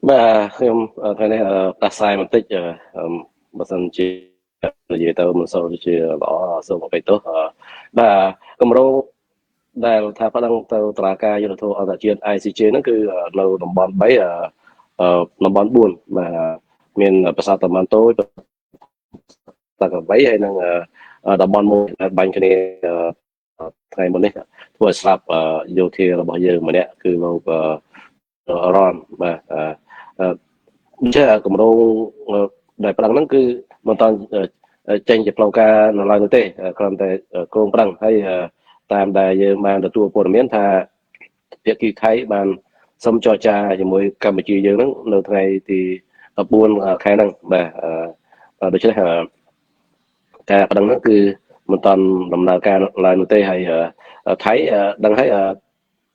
បាទខ្ញុំថ្ងៃនេះដាស់ស្រាយបន្តិចបើសិនជានិយាយទៅមិនសូវជាល្អសូមអភ័យទោសបាទគម្រោងដែលថាប្តឹងទៅតុលាការយុត្តិធម៌អន្តរជាតិ ICJ ហ្នឹងគឺនៅតំបន់3តំបន់4បាទមានប្រាសាទតាម៉ាន់តូចតាកបីហើយនឹងតំបន់មួយដែលបាញ់គ្នាថ្ងៃមុននេះធ្វើឲ្យស្លាប់យោធារបស់យើងម្នាក់គឺលោករនបាទចេះគម្រោងដែលប្រឹងហ្នឹងគឺមិនតាន់ចេញជាផ្លូវការនៅឡើយនោះទេគ្រាន់តែគ្រោងប្រឹងហើយតាមដែលយើងបានទទួលព័ត៌មានថាភាគីថៃបានសុំចរចាជាមួយកម្ពុជាយើងហ្នឹងនៅថ្ងៃទី4ខែហ្នឹងបាទដូច្នេះការប្រឹងហ្នឹងគឺមិនតាន់ដំណើរការឡើយនោះទេហើយថៃដឹងហើយ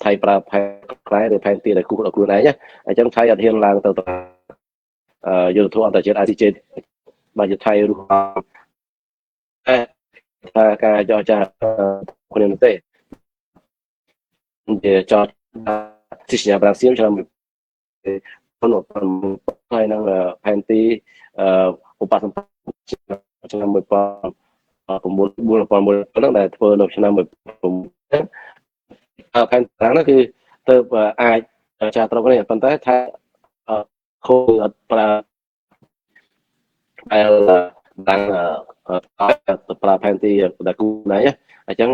ថៃប្រើផែនខ្លែឬផែនទីដែលគូដល់ខ្លួនឯងអញ្ចឹងថៃអត់ហ៊ានឡើងទៅយុទ្ធធម៌អន្តរជាតិ ICJ បាទជាថៃឬថាការចរចាគ្នានោះទេជាចរទីសញ្ញាប្រាំងសៀមឆ្នាំហើយនឹងផែនទីឧបសម្ព័ន្ធឆ្នាំ1941ហ្នឹងដែលធ្វើនៅឆ្នាំ19ផែនប្រាំងហ្នឹងគឺទៅអាចចាត្រូវគ្នាប៉ុន្តែថាខូចអត់ប្រើដែលបានប្រើផែនទីដែលគូណៃអញ្ចឹង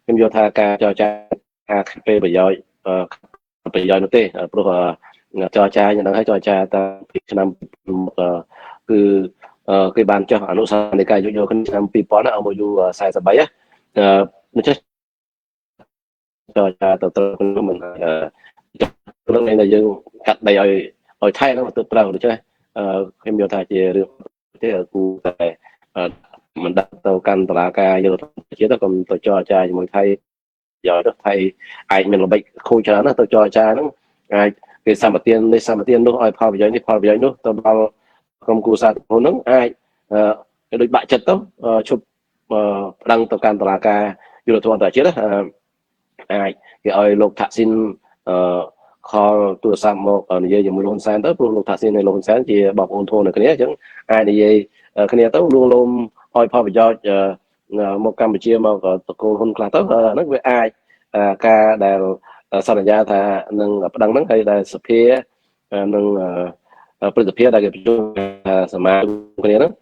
ខ្ញុំយល់ថាការចរចាពេលប្រយោជន៍នោះទេព្រោះចរចាយ៉ាងហ្នឹងហើយចរចាតាពីឆ្នាំគឺគេបានចុះអនុសាសនីយយោគឆ្នាំ2000ណាMOU 43ដូច្នេះចរចាទៅត្រូវមិនរឿងនេះដែលយើងកាត់ដីឲ្យថៃហ្នឹងទៅត្រូវដូច្នេះខ្ញុំយល់ថាជារឿងទេគូតែមិនដាក់ទៅកាន់តុលាការយុត្តិធម៌ជាតិក៏ទៅចរចាជាមួយថៃយកទៅថៃអាចមានល្បិចខូចច្រើនណាស់ទៅចរចាហ្នឹងអាចគេសម្បទាននេះសម្បទាននោះឲ្យផលប្រយោជន៍នេះផលប្រយោជន៍នោះទៅដល់ក្រុមគូសាហ្នឹងអាចដូចបាក់ចិត្តទៅឈប់ប្តឹងទៅកាន់តុលាការយុត្តិធម៌អន្តរជាតិអាចគេឲ្យលោកថាក់ស៊ីនខលទូរស័ព្ទមកនិយាយជាមួយលោកហ៊ុនសែនទៅព្រោះលោកថាក់ស៊ីននិងលោកហ៊ុនសែនជាបងប្អូនធូននៅគ្នាអញ្ចឹងអាចនិយាយគ្នាទៅលួងលោមឲ្យផលប្រយោជន៍មកកម្ពុជាមកតកូលហ៊ុនខ្លះទៅហ្នឹងវាអាចការដែលសន្យាថានឹងប្តឹងហ្នឹងហើយដែលសភានឹងព្រឹទ្ធសភាដែលគេប្រជុំសមាជិកគ្នាហ្នឹង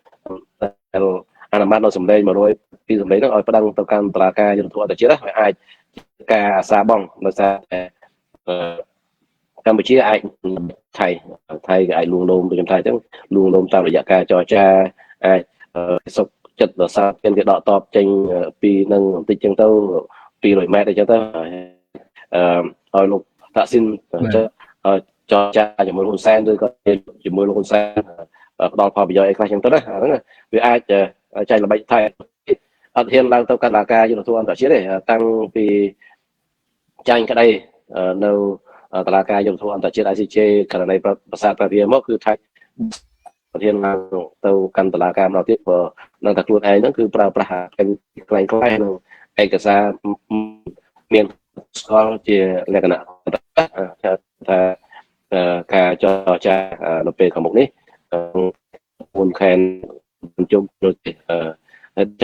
ដែលអនុម័តនៅសម្លេង100ពីសម្លេងហ្នឹងឲ្យប្តឹងទៅកាន់តុលាការយុត្តិធម៌អន្តរជាតិវាអាចការអាសាបងដោយសារកម្ពុជាអាចថៃក៏អាចលួងលោមដូចខ្ញុំថាអញ្ចឹងលួងលោមតាមរយៈការចរចាអាចសុខចិត្តដល់សារគេដកតបចេញពីនឹងបន្តិចចឹងទៅ200ម៉ែត្រអញ្ចឹងទៅឲ្យលោកតាក់ស៊ីនចរចាជាមួយលោកហ៊ុនសែនឬក៏ជាមួយលោកហ៊ុនសែនផ្ដល់ផលប្រយោជន៍អីខ្លះចឹងទៅណាអាហ្នឹងវាអាចចែកល្បិចថៃអត់ហ៊ានឡើងទៅកាន់តុលាការយុត្តិធម៌អន្តរជាតិទេតាំងពីចាញ់ក្តីនៅតុលាការយុត្តិធម៌អន្តរជាតិ ICJ ករណីប្រាសាទព្រះវិហារមកគឺថៃប្រធានឡើងទៅកាន់តុលាការម្ដងទៀតព្រោះនៅតែខ្លួនឯងហ្នឹងគឺប្រើប្រាស់ខ្លាំងៗនឹងឯកសារមានស្គាល់ជាលក្ខណៈថាការចរចានៅពេលខាងមុខនេះមុនខែជុំដូច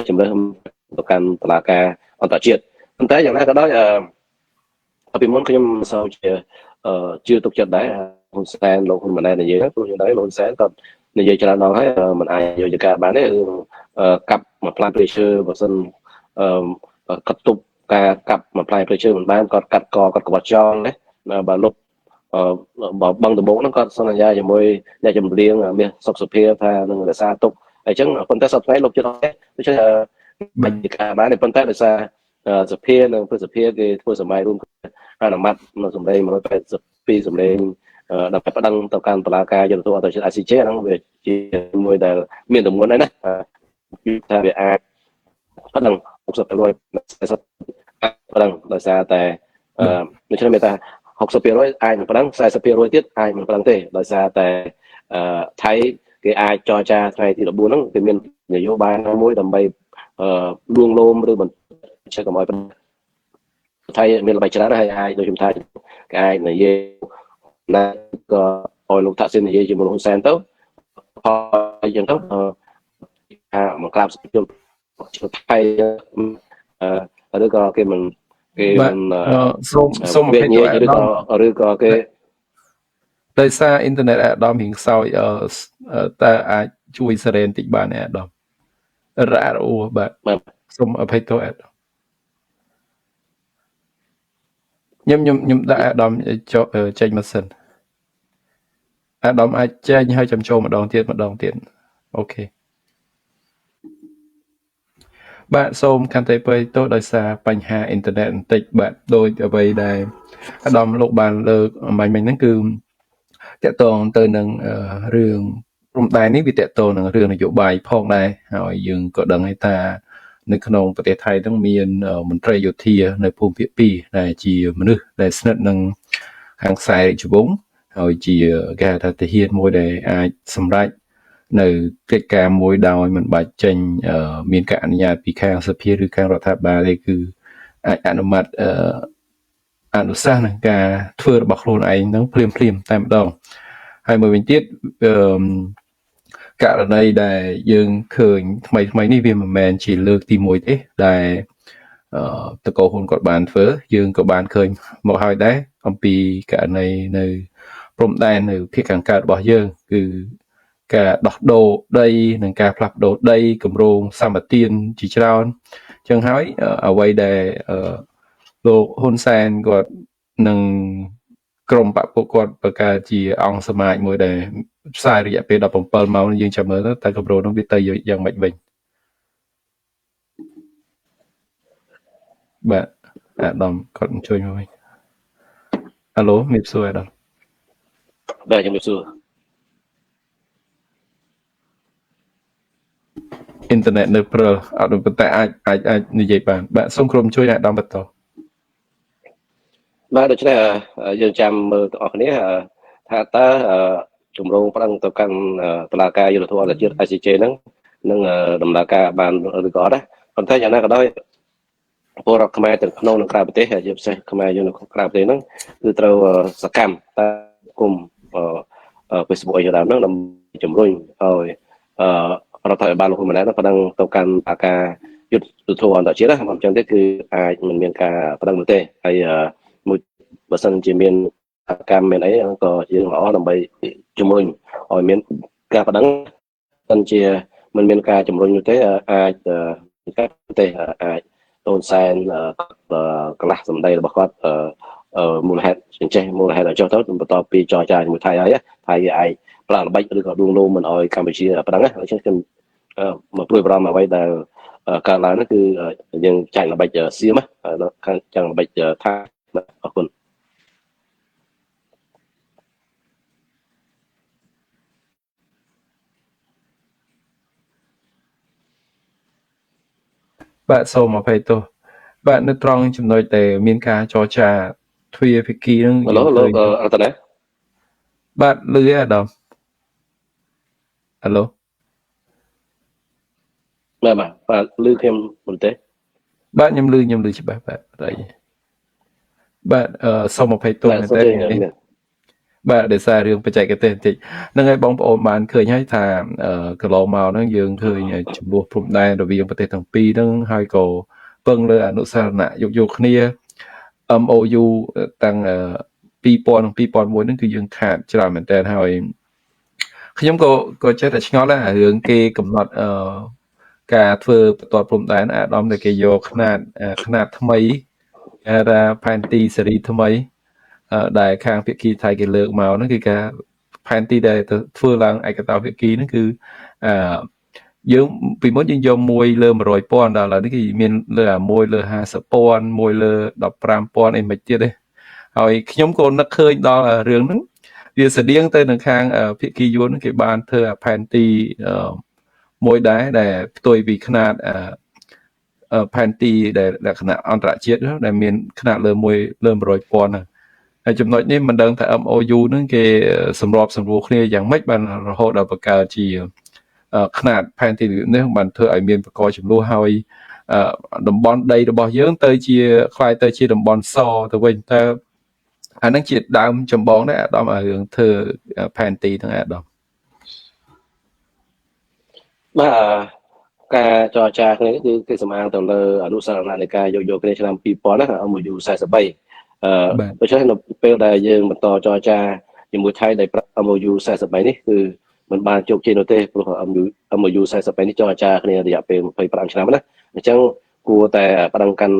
ជំរឿនទៅកាន់តុលាការអន្តរជាតិប៉ុន្តែយ៉ាងណាក៏ដោយពីមុនខ្ញុំមិនសូវជាជឿទុកចិត្តដែរហ៊ុនសែនលោកហ៊ុនម៉ាណែតនិយាយព្រោះយ៉ាងណាលោកហ៊ុនសែនក៏និយាយច្រើនដងហើយមិនអាចយកចការបានទេកាប់មួយផ្លែព្រៃឈើបើសិនកាត់ទប់ការកាប់មួយផ្លែព្រៃឈើមិនបានគាត់កាត់កគាត់ក្បត់ចោលណាបើលុបបឹងដំបងហ្នឹងគាត់សន្យាជាមួយអ្នកចម្រៀងមាសសុខសុភាថានឹងរក្សាទុកអញ្ចឹងប៉ុន្តែសប្តាហ៍លោកចិត្តដូច្នេះបាច់ចការបានទេប៉ុន្តែដោយសារសភានិងព្រឹទ្ធសភាគេធ្វើសម័យរួមអនុម័តនៅសម្លេង182សម្លេងដើម្បីប្តឹងទៅកាន់តុលាការយុត្តិធម៌អន្តរជាតិ ICJ ហ្នឹងវាជាមួយដែលមានទម្ងន់ហើយណាគឺថាវាអាចប្តឹង60% 40ប្តឹងដោយសារតែដូច្នេះមានថា60% អាចមិនប្តឹង40% ទៀតអាចមិនប្តឹងទេដោយសារតែថៃគេអាចចរចាថ្ងៃទី14ហ្នឹងគេមាននយោបាយមួយដើម្បីលួងលោមឬមិនជឿកុំឲ្យថៃមានល្បិចច្រើនហើយអាចដូចខ្ញុំថាគេអាចនិយាយណាក៏ ឲ្យលោកថាក់ស៊ីននិយាយជាមួយលោកហ៊ុនសែនទៅអញ្ចឹងទៅមកក្រាបជុំថៃឬក៏គេមិនសូមវិញ្ញាឬក៏គេដោយសារអ៊ីនធឺណិតអាដាមរៀងខ្សោយតើអាចជួយសេរីបន្តិចបានអាដាមរ៉ាអូបាទសូមអភ័យទោសអាដាមខ្ញុំដាក់អាដាមចេញម៉ាស៊ីនអាដាមអាចចេញហើយចាំចូលម្ដងទៀតអូខេបាទសូមកាន់តែបើទោសដោយសារបញ្ហាអ៊ីនធឺណិតបន្តិចបាទដោយអ្វីដែលអាដាមលោកបានលើកអំបញ្ញមិញហ្នឹងគឺតកតងទៅនឹងរឿងព្រំដែននេះវាតកតងនឹងរឿងនយោបាយផងដែរហើយយើងក៏ដឹងហើយថានៅក្នុងប្រទេសថៃហ្នឹងមានមន្ត្រីយោធានៅភូមិភាគ2ដែលជាមនុស្សដែលស្និទ្ធនឹងខាងខ្សែរាជវង្សហើយជាគេហៅថាទាហានមួយដែលអាចសម្រេចនៅកិច្ចការមួយដោយមិនបាច់ចេញមានការអនុញ្ញាតពីខាងសភាឬខាងរដ្ឋាភិបាលទេគឺអាចអនុម័តអនុសាសន៍នឹងការធ្វើរបស់ខ្លួនឯងហ្នឹងភ្លាមតែម្ដងហើយមួយវិញទៀតករណីដែលយើងឃើញថ្មីនេះវាមិនមែនជាលើកទី1ទេដែលតកោហ៊ុនគាត់បានធ្វើយើងក៏បានឃើញមកហើយដែរអំពីករណីនៅព្រំដែននៅភាគខាងកើតរបស់យើងគឺការដោះដូរដីនិងការផ្លាស់ប្ដូរដីគម្រោងសម្បទានជាច្រើនអញ្ចឹងហើយអ្វីដែលលោកហ៊ុនសែនគាត់នឹងក្រុមបព្វគាត់បង្កើតជាអង្គសមាជមួយដែលផ្សាយរយៈពេល17ម៉ោងយើងចាំមើលទៅគម្រោងនោះវាទៅយ៉ាងម៉េចវិញបាទអាដាមគាត់ជួយមកវិញអាឡូមីបសួរអាដាមបាទជំរាបសួរអ៊ីនធឺណិតនៅព្រិលអត់ប៉ុន្តែអាចនិយាយបានបាទសូមក្រុមជួយអាដាមបន្តបាទដូច្នេះយើងចាំមើលទាំងអស់គ្នាថាតើជំរងប្តឹងទៅកាន់តុលាការយុត្តិធម៌អន្តរជាតិ ICJ ហ្នឹងនឹងដំណើរការបានឬក៏អត់ដែរប៉ុន្តែយ៉ាងណាក៏ដោយពលរដ្ឋខ្មែរទាំងក្នុងនិងក្រៅប្រទេសជាពិសេសខ្មែរយើងនៅក្រៅប្រទេសហ្នឹងគឺត្រូវសកម្មតែគុំFacebook អីដើមហ្នឹងដើម្បីជំរុញឲ្យរដ្ឋាភិបាលលោកហ៊ុនម៉ាណែតប្តឹងទៅកាន់ការយុត្តិធម៌អន្តរជាតិណាមិនអញ្ចឹងទេគឺអាចមិនមានការប្តឹងនោះទេហើយមួយបើសិនជាមានកម្មមានអីក៏យើងល្អដើម្បីជំរុញឲ្យមានការប្តឹងសិនជាមិនមានការជំរុញនោះទេអាចអាចតូនសែនកន្លះសម្ដីរបស់គាត់មូលហេតុអញ្ចេះមូលហេតុឲ្យចុះទៅបន្ទាប់ពីចរចាជាមួយថៃហើយថៃអាចផ្លាស់ល្បិចឬក៏ដួងលោមមិនឲ្យកម្ពុជាប្តឹងណាដូច្នេះខ្ញុំមកព្រួយបារម្ភអ្វីដែលកើតឡើងនោះគឺយើងចាញ់ល្បិចសៀមខាងចាញ់ល្បិចថាអរគុណបាទសូមអភ័យទោសបាទនៅត្រង់ចំណុចដែលមានការចរចាទ្វាភាគីនឹងលោកអត់ទេបាទលឺអាដាមហៅឡូបាទលឺខ្ញុំមិនទេបាទខ្ញុំលឺច្បាស់បាទសូមអភ័យទោសមែនទេបាទដោយសាររឿងបច្ចេកទេសបន្តិចហ្នឹងហើយបងប្អូនបានឃើញហើយថាកន្លងមកហ្នឹងយើងឃើញចំនួនព្រំដែនរវាងប្រទេសទាំងពីរហ្នឹងហើយក៏ពឹងលើអនុសារណៈយកគ្នា MOU តាំង2000និង2001ហ្នឹងគឺយើងខាតច្រើនមែនតើហើយខ្ញុំក៏ចេះតែឆ្ងល់ដែររឿងគេកំណត់ការធ្វើបន្ទាត់ព្រំដែនអាដាមដែលគេយកຂະຫນាតថ្មីគេថាផែនទីសេរីថ្មីដែលខាងភាគីថៃគេលើកមកហ្នឹងគឺការផែនទីដែលធ្វើឡើងឯកតោភាគីហ្នឹងគឺយើងពីមុនយើងយក1លើ100,000ដល់ឥឡូវនេះគឺមានលើ1លើ50,000 1លើ15,000អីមិនទៀតទេហើយខ្ញុំក៏នឹកឃើញដល់រឿងហ្នឹងវាស្តៀងទៅនឹងខាងភាគីយួនគេបានធ្វើផែនទីមួយដែរដែលផ្ទុយពីຂະຫນាតផែនទីដែលលក្ខណៈអន្តរជាតិដែលមានຂະຫນាតលើ1លើ100,000ហ្នឹងហើយចំណុចនេះមិនដឹងថា MOU ហ្នឹងគេសម្របសម្រួលគ្នាយ៉ាងម៉េចបានរហូតដល់បង្កើតជាຂະຫນាតផែនទីនេះបានធ្វើឲ្យមានប្រកបចំនួនហើយតំបន់ដីរបស់យើងទៅជាខ្លាយទៅជាតំបន់សទៅវិញតើ អានឹងជាដើមចម្បងដែរអាដាមឲ្យរឿងធ្វើផែនទីទាំងអាដាម បាទការចរចាគ្នាគឺគេសម្អាងទៅលើអនុសារណៈនៃការយកគ្នាឆ្នាំ2000ណា MOU 43ដូច្នេះនៅពេលដែលយើងបន្តចរចាជាមួយថៃដែល MOU 43នេះគឺมันបានជោគជ័យនោះទេព្រោះ MOU 43នេះចរចាគ្នារយៈពេល25ឆ្នាំណាអញ្ចឹងគួរតែប្រឹងកាន់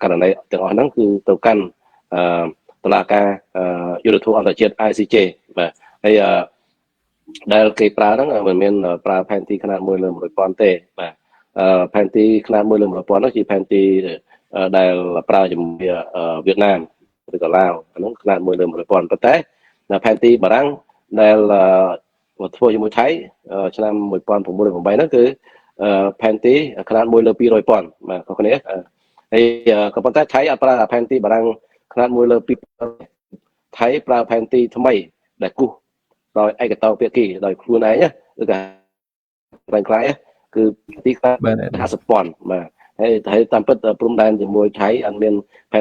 ករណីទាំងអស់ហ្នឹងគឺទៅកាន់តុលាការយុត្តិធម៌អន្តរជាតិ ICJ បាទហើយដែលគេប្រើហ្នឹងមិនមែនប្រើផែនទីຂະຫນາດ1លើ100,000ទេបាទផែនទីຂະຫນາດ1លើ100,000នោះជាផែនទីដែលប្រើជាមួយវៀតណាមឬក៏ឡាវអានោះຂະຫນາດ1លើ100,000ប៉ុន្តែផែនទីបារាំងដែលធ្វើជាមួយថៃឆ្នាំ1908ហ្នឹងគឺផែនទីຂະຫນາດ1លើ200,000បាទខុសគ្នាហើយក៏ប៉ុន្តែថៃអត់ប្រើផែនទីបារាំងຂະຫນາດ1លើ2ថៃប្រើផែនទីថ្មីដែលគូសដោយឯកតោភាគីដោយខ្លួនឯងឬក៏ខ្លាំងៗគឺទីខ្លះ50,000បាទហើយតាមពិតព្រំដែនជាមួយថៃអត់មានផែ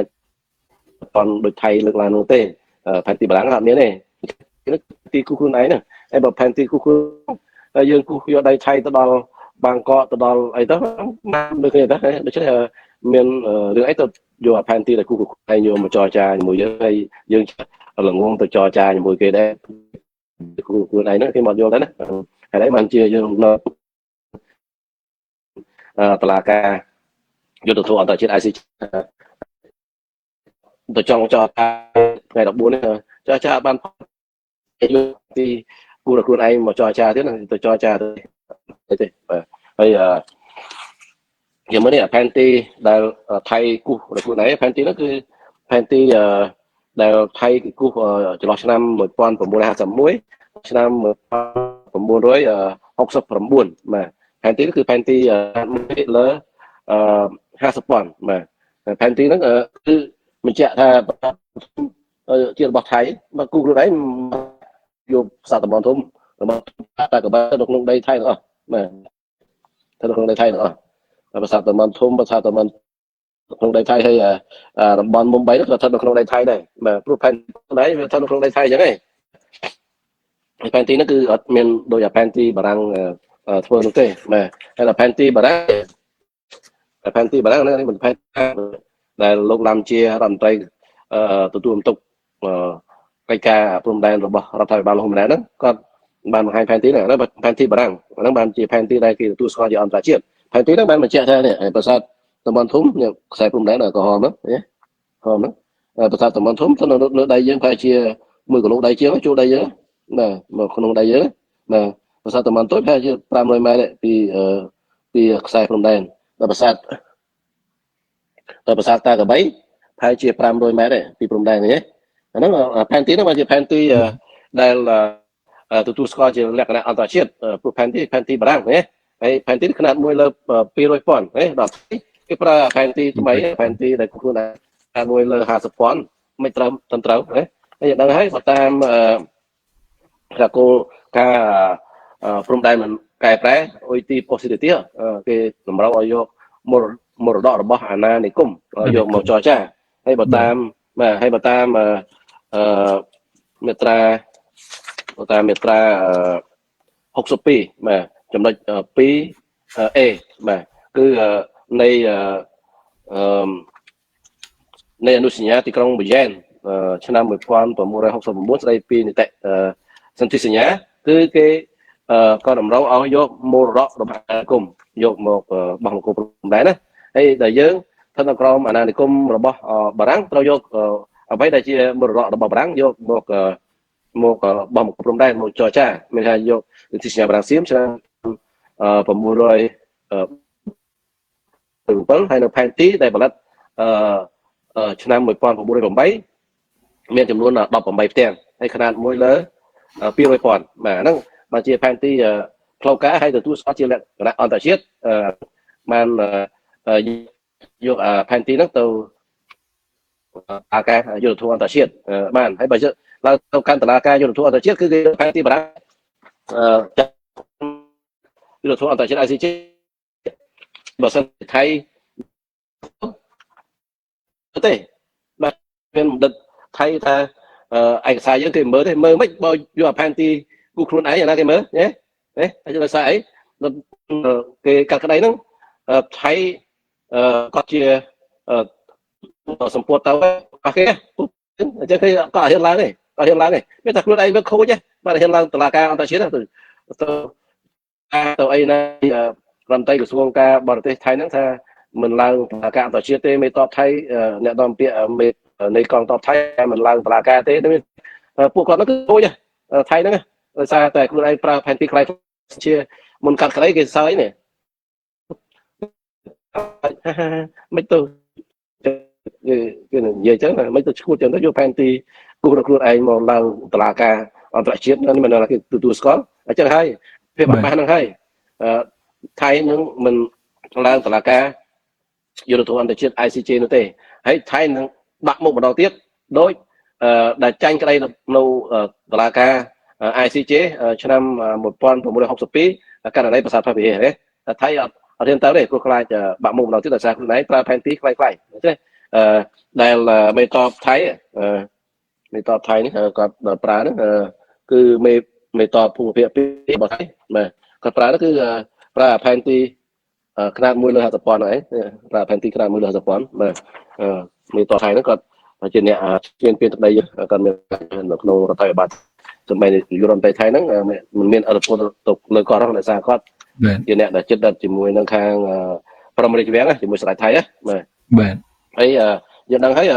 នដូចថៃលើកឡើងនោះទេផែនទីបារាំងអត់មានទេទីគូខ្លួនឯងហើយបើផែនទីគូខ្លួនយើងគូយកដៃថៃទៅដល់បាងកកទៅដល់អីទៅបានដូចគ្នាទៅដូច្នេះមានរឿងអីទៅយកផែនទីដែលគូខ្លួនឯងយកមកចរចាជាមួយយើងហើយយើងល្ងងទៅចរចាជាមួយគេដែរខ្លួនឯងហ្នឹងគេមកយល់ដែរណាហើយđấyបានជាយើងនៅតឡាការយុទ្ធធម៌អន្តរជាតិ ICJ ទៅចង់ចរចាថ្ងៃ14នេះចរចាបានយកទីគូខ្លួនឯងមកចរចាទៀតទៅចរចាទេបាទហើយយ៉ាងម៉េចនេះផែនទីដែលថៃគូសខ្លួនឯងផែនទីហ្នឹងគឺផែនទីដែលថៃគូសចន្លោះឆ្នាំ1951ឆ្នាំ1969បាទផែនទីគឺផែនទីមួយលើ50,000បាទផែនទីហ្នឹងគឺបញ្ជាក់ថាជារបស់ថៃមកគូខ្លួនឯងយកសាតំបន់ធំរបស់តែក៏បាននៅក្នុងដីថៃទាំងអស់បាទទៅក្នុងដីថៃទាំងអស់ប្រាសាទតំបន់ធំប្រាសាទតំបន់ក្នុងដីថៃហើយតំបន់មុំបីនោះក៏ស្ថិតនៅក្នុងដីថៃដែរបាទព្រោះផែនទីវាស្ថិតនៅក្នុងដីថៃអញ្ចឹងឯងផែនទីហ្នឹងគឺអត់មានដូចផែនទីបារាំងធ្វើនោះទេបាទហើយផែនទីបារាំងនេះមិនផែនដែលលោកឡាំជារដ្ឋមន្ត្រីទទួលបន្ទុកកិច្ចការព្រំដែនរបស់រដ្ឋាភិបាលហ៊ុនម៉ាណែតហ្នឹងគាត់បានបង្ហាញផែនទីហ្នឹងផែនទីបារាំងហ្នឹងបានជាផែនទីដែលគេទទួលស្គាល់ជាអន្តរជាតិផែនទីហ្នឹងបានបញ្ជាក់ថានេះប្រាសាទតំបន់ធំខ្សែព្រំដែនក្រហមហ្នឹងប្រាសាទតំបន់ធំស្ថិតនៅលើដៃយើងប្រហែលជា1គីឡូដៃជាងចូលដៃយើងបាទមកក្នុងដៃយើងបាទប្រាសាទតំបន់តូចប្រហែលជា500ម៉ែត្រពីខ្សែព្រំដែនដល់ប្រាសាទតាកបីប្រហែលជា500ម៉ែត្រពីព្រំដែននេះអាហ្នឹងផែនទីហ្នឹងបានជាផែនទីដែលទទួលស្គាល់ជាលក្ខណៈអន្តរជាតិព្រោះផែនទីបារាំងណាហើយផែនទីຂະຫນາດ1លើ200,000ដល់គេប្រើផែនទីថ្មីផែនទីដែលខ្លួន1លើ50,000មិនត្រឹមត្រូវហើយដល់ហើយបើតាមគោលការណ៍ព្រំដែនមិនកែប្រែអ៊ុយទីប៉ុស្តិទៀតគេតម្រូវឲ្យយកមរតករបស់អាណានិគមយកមកចរចាហើយបើតាមមាត្រា62បាទចំណុច 2A បាទគឺនៃអនុសញ្ញាទីក្រុងប៊ីយ៉ែនឆ្នាំ1969ស្ដីពីនីតិសន្ធិសញ្ញាគឺគេក៏តម្រូវឲ្យយកមរតករបស់អាណានិគមយកមកបោះនគរព្រំដែនណាហើយដែលយើងស្ថិតនៅក្រោមអាណានិគមរបស់បារាំងត្រូវយកអ្វីដែលជាមរតករបស់បារាំងយកមកបោះនគរព្រំដែនមកចរចាមានថាយកសន្ធិសញ្ញាបារាំងសៀមឆ្នាំ907ហើយនៅផែនទីដែលផលិតឆ្នាំ1908មានចំនួន18ផ្ទាំងហើយຂະຫນາດ1លើ200,000បាទហ្នឹងបើជាផែនទីផ្លូវការហើយទទួលស្គាល់ជាលក្ខណៈអន្តរជាតិបានយកផែនទីហ្នឹងទៅអាការយុទ្ធធម៌អន្តរជាតិបានហើយបើឡើងទៅកាន់តុលាការយុទ្ធធម៌អន្តរជាតិគឺគេផែនទីបារាំងយុទ្ធធម៌អន្តរជាតិ ICJ បើសិនថៃទេបាទមានបណ្ឌិត ថៃថាឯកសារយើងគេមើលទេមើលមិនបើយកផែនទីគូខ្លួនឯងយ៉ាងណាគេមើលញ៉េតែដោយសារអីគេកាត់ក្តីហ្នឹងថៃគាត់ជាសម្ពុតទៅអស់គេអញ្ចឹងគេក៏ហ៊ានឡើងទេក៏ហ៊ានឡើងទេមានតែខ្លួនឯងវាខូចទេបាទហ៊ានឡើងតុលាការអន្តរជាតិទៅអីណារដ្ឋមន្ត្រីក្រសួងការបរទេសថៃហ្នឹងថាមិនឡើងតុលាការអន្តរជាតិទេមេតបថៃអ្នកនាំពាក្យមេនៃកងទ័ពថៃមិនឡើងតុលាការទេពួកគាត់ហ្នឹងគឺខូចថៃហ្នឹងដោយសារតែខ្លួនឯងប្រើផែនទីខ្លាំងជាមុនកាត់ក្តីគេសើចនេះមិនទៅគេនិយាយចឹងមិនទៅឈួតចឹងទៅយកផែនទីគូខ្លួនឯងមកឡើងតុលាការអន្តរជាតិនេះមិនគេទទួលស្គាល់អញ្ចឹងហើយភាពបាក់ហ្នឹងហើយថៃនឹងមិនឡើងតុលាការយុត្តិធម៌អន្តរជាតិ ICJ នោះទេហើយថៃនឹងដាក់មុខម្ដងទៀតដោយដែលចាញ់ក្តីនៅតុលាការ ICJ ឆ្នាំ1962ករណីប្រាសាទព្រះវិហារទេថៃអត់ហ៊ានទៅទេព្រោះខ្លាចបាក់មុខម្ដងទៀតដោយសារខ្លួនឯងប្រើផែនទីខ្លីៗទេដែលមេតបថៃនេះគាត់ប្រើហ្នឹងគឺមេតបភូមិភាគ2របស់ថៃបាទគាត់ប្រើហ្នឹងគឺប្រើផែនទីຂະຫນາດ1លើ50,000ហ្នឹងឯងប្រើផែនទីຂະຫນາດ1លើ50,000បាទមេតបថៃហ្នឹងគាត់ជាអ្នកមានទឹកដីគាត់មាននៅក្នុងរដ្ឋាភិបាលសម្រាប់យុរដ្ឋមន្ត្រីថៃហ្នឹងមិនមានអធិបុលទៅលើគាត់ទេដោយសារគាត់ជាអ្នកដែលចិត្តដិតជាមួយនឹងខាងប្រមរាជវាំងជាមួយស្ដេចថៃបាទហើយយើងដឹងហើយ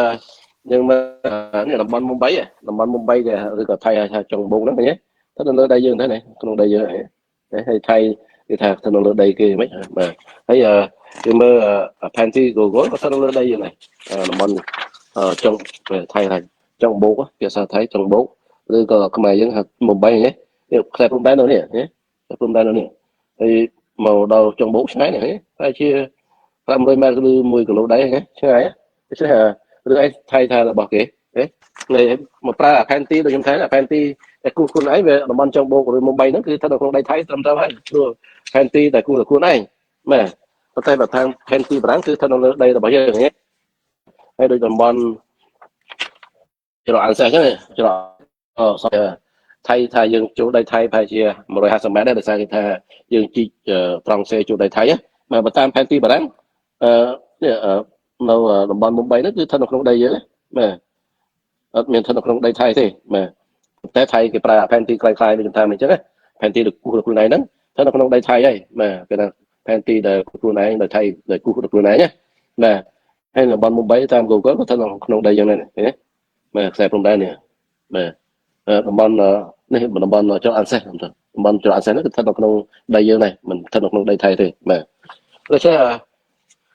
យើងមើលនេះតំបន់មុំបីគេឬក៏ថៃហៅចុងបូកហ្នឹងឃើញទេទៅលើដីយើងដែរក្នុងដីយើងហើយថៃគេថាទៅលើដីគេហ្មងបាទហើយគេមើលផែនទី Google ក៏ទៅលើដីយើងដែរតំបន់ចុងថៃចុងបូកភាសាថៃចុងបូកឬក៏ខ្មែរយើងហៅមុំបីនេះខ្សែព្រំដែននៅនេះព្រំដែននៅនេះហើយមកដល់ចុងបូកឆ្ងាយនេះតែជា500ម៉ែត្រឬ1គីឡូដែរឆ្ងាយដូច្នេះឬឯងថៃថារបស់គេនេះមកប្រើផែនទីដូចខ្ញុំថាផែនទីតែគូខ្លួនឯងវាតំបន់ចុងបូកឬមុំបីហ្នឹងគឺស្ថិតនៅក្នុងដីថៃត្រឹមត្រូវហើយព្រោះផែនទីតែគូខ្លួនឯងបាទប៉ុន្តែបើថាផែនទីបារាំងគឺស្ថិតនៅលើដីរបស់យើងហើយដូចតំបន់ច្រកអានសេះអញ្ចឹងច្រកថៃថាយើងចូលដីថៃប្រហែលជា150ម៉ែត្រដែរដោយសារគេថាយើងជីកត្រង់សេចូលដីថៃបាទបើតាមផែនទីបារាំងនេះនៅតំបន់មុំបីហ្នឹងគឺស្ថិតនៅក្នុងដីយើងបាទអត់មានស្ថិតនៅក្នុងដីថៃទេបាទតែថៃគេប្រើផែនទីคล้ายៗដូចខ្ញុំថាអញ្ចឹងផែនទីគូខ្លួនឯងហ្នឹងស្ថិតនៅក្នុងដីថៃហើយបាទគេថាផែនទីដែលខ្លួនឯងដោយថៃដែលគូខ្លួនឯងណាបាទហើយតំបន់មុំបីតាម Google ក៏ស្ថិតនៅក្នុងដីយ៉ាងដែរណាបាទខ្សែព្រំដែននេះបាទតំបន់នេះតំបន់ច្រកអានសេះតំបន់ច្រកអានសេះហ្នឹងគឺស្ថិតនៅក្នុងដីយើងដែរមិនស្ថិតនៅក្នុងដីថៃទេបាទដូច្នេះ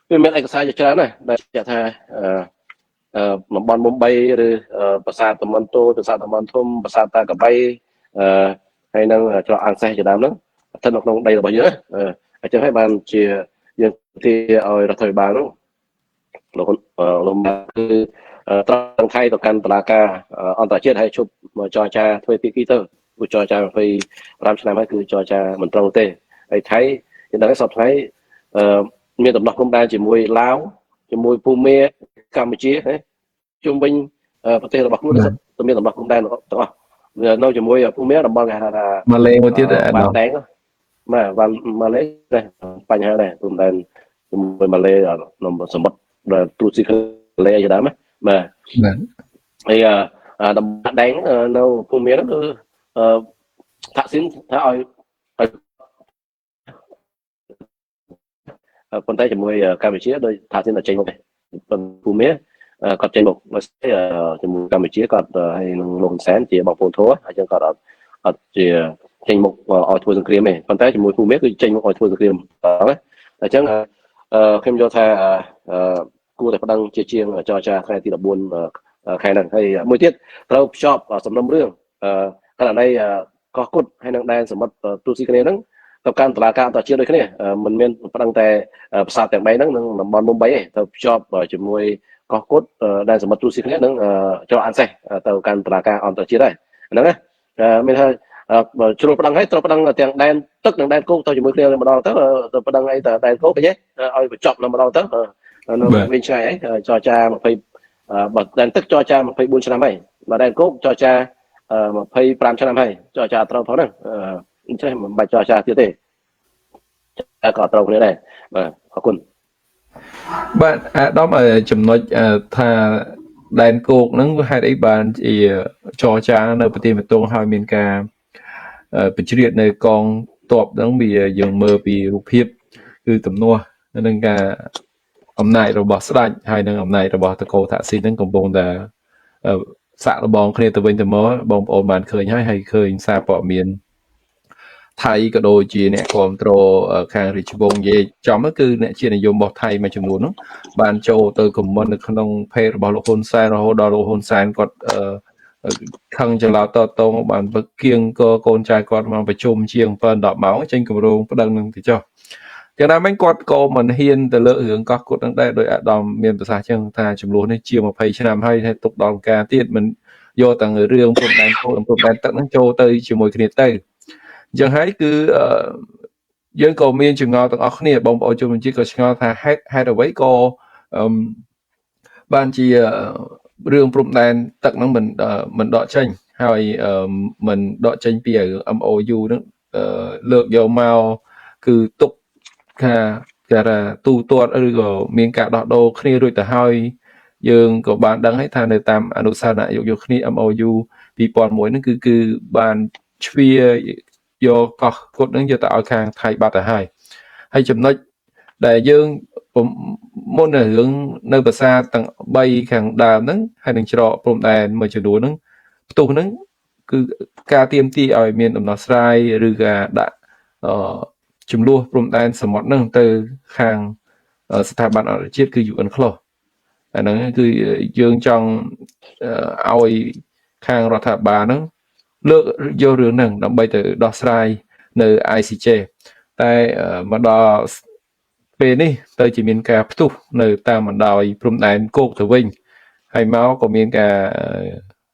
វាមានឯកសារជាច្រើនណាស់ដែលចាក់ថាតំបន់មុំបីឬប្រាសាទតំបន់តូចប្រាសាទតំបន់ធំប្រាសាទតាកបៃហើយនឹងច្រកអានសេះជាដើមហ្នឹងស្ថិតនៅក្នុងដីរបស់យើងអញ្ចឹងហើយបានជាយើងទាឲ្យរដ្ឋាភិបាលនោះលោកគឺត្រង់ថៃទៅកាន់តុលាការអន្តរជាតិហើយជប់ចរចាធ្វើភាគីទៅគឺចរចា25ឆ្នាំហើយគឺចរចាមិនត្រូវទេហើយថៃយើងដឹងសពថ្ងៃមានដំណោះព្រំដែនជាមួយឡាវជាមួយភូមាកម្ពុជាជុំវិញប្រទេសរបស់ខ្លួនទៅមានដំណោះព្រំដែនទាំងអស់នៅជាមួយភូមាតំបន់គេហៅថាម៉ាឡេមួយទៀតវ៉ាដែងបាទម៉ាឡេដែរបញ្ហាដែរព្រំដែនជាមួយម៉ាឡេសមុទ្រដែលទូស៊ីក្លេជាដើមបាទហើយតំបន់ដែងនៅភូមាហ្នឹងគឺថាក់ស៊ីនថាឲ្យប៉ុន្តែជាមួយកម្ពុជាដោយថាស៊ីនតែចេញមកទេប៉ុន្តែភូមាគាត់ចេញមកជាមួយកម្ពុជាគាត់ហើយនឹងលោកហ៊ុនសែនជាបងប្អូនធัวអញ្ចឹងគាត់អត់ជាចេញមកឲ្យធ្វើសង្គ្រាមទេប៉ុន្តែជាមួយភូមាគឺចេញមកឲ្យធ្វើសង្គ្រាមណាអញ្ចឹងខ្ញុំយល់ថាគួរតែប្តឹងជាងចរចាថ្ងៃទី14ខែហ្នឹងហើយមួយទៀតត្រូវភ្ជាប់សំណុំរឿងករណីកោះគុតហើយនឹងដែនសមុទ្រទូស៊ីគ្នាហ្នឹងទៅកាន់តុលាការអន្តរជាតិដូចគ្នាមិនមានប្តឹងតែប្រាសាទទាំង3ហ្នឹងនឹងតំបន់មុំបីទេត្រូវភ្ជាប់ជាមួយកោះគុតដែនសមុទ្រទូស៊ីគ្នានឹងច្រកអានសេះទៅកាន់តុលាការអន្តរជាតិហើយហ្នឹងណាមានថាជ្រុលប្តឹងហើយត្រូវប្តឹងទាំងដែនទឹកនិងដែនគោកទៅជាមួយគ្នាម្ដងទៅប្តឹងអីទៅដែនគោកទេឲ្យបញ្ចប់នៅម្ដងទៅនៅវិញឆ្ងាយអីចរចា បើដែនទឹកចរចា24ឆ្នាំហើយបើដែនគោកចរចា25ឆ្នាំហើយចរចាត្រូវផងហ្នឹងអញ្ចឹងមិនបាច់ចរចាទៀតទេក៏ត្រូវគ្នាដែរបាទអរគុណបាទអាដាមចំណុចថាដែនគោកហ្នឹងហេតុអីបានជាចរចានៅប្រទេសម៉ាតុងហើយមានការបញ្ជ្រៀតនៅកងទ័ពហ្នឹងវាយើងមើលពីរូបភាពគឺទំនាស់នឹងការអំណាចរបស់ស្ដេចហើយនឹងអំណាចរបស់តកូថាក់ស៊ីនហ្នឹងកំពុងតែសាក់លបងគ្នាទៅវិញទៅមកបងប្អូនបានឃើញហើយឃើញសារព័ត៌មានថៃក៏ដូចជាអ្នកគ្រប់គ្រងខាងរាជវង្សនិយាយចំគឺអ្នកជានិយមរបស់ថៃមួយចំនួនហ្នឹងបានចូលទៅខមមិននៅក្នុងเพจរបស់លោកហ៊ុនសែនរហូតដល់លោកហ៊ុនសែនគាត់ខឹងចន្លោតតងបានបកៀងក៏កូនចៅគាត់មកប្រជុំជាង7-10ម៉ោងចេញគម្រោងប្តឹងនឹងទៅចុះយ៉ាងណាមិញគាត់ក៏មិនហ៊ានទៅលើករឿងកោះគុតនឹងដែរដោយអាដាមមានប្រសាសន៍ចឹងថាចំនួននេះជា20ឆ្នាំហើយទុកដល់ការទៀតមិនយកទាំងរឿងព្រំដែនគោកព្រំដែនទឹកហ្នឹងចូលទៅជាមួយគ្នាទៅអញ្ចឹងហើយគឺយើងក៏មានចម្ងល់ទាំងអស់គ្នាបងប្អូនជនជាតិក៏ឆ្ងល់ថាហេតុអ្វីក៏បានជារឿងព្រំដែនទឹកហ្នឹងមិនដកចេញហើយមិនដកចេញពី MOU ហ្នឹងលើកយកមកគឺទុកថាទូទាត់ឬក៏មានការដោះដូរគ្នារួចទៅហើយយើងក៏បានដឹងហើយថានៅតាមអនុស្សាវរីយ៍យកគ្នា MOU 2001ហ្នឹងគឺបានជ្វាយកកោះគុតហ្នឹងយកទៅឲ្យខាងថៃបាត់ទៅហើយចំណុចដែលយើងមុនរឿងនៅភាសាទាំង3ខាងដើមហ្នឹងហើយនឹងច្រកព្រំដែនមួយចំនួនហ្នឹងផ្ទុះហ្នឹងគឺការទៀមទីឲ្យមានដំណោះស្រាយឬការដាក់ចំនួនព្រំដែនសមុទ្រហ្នឹងទៅខាងស្ថាប័នអន្តរជាតិគឺ UNCLOS អាហ្នឹងគឺយើងចង់ឲ្យខាងរដ្ឋាភិបាលហ្នឹងលើកយករឿងហ្នឹងដើម្បីទៅដោះស្រាយនៅ ICJ តែមកដល់ពេលនេះទៅជាមានការផ្ទុះនៅតាមបណ្ដោយព្រំដែនគោកទៅវិញហើយមកក៏មានការ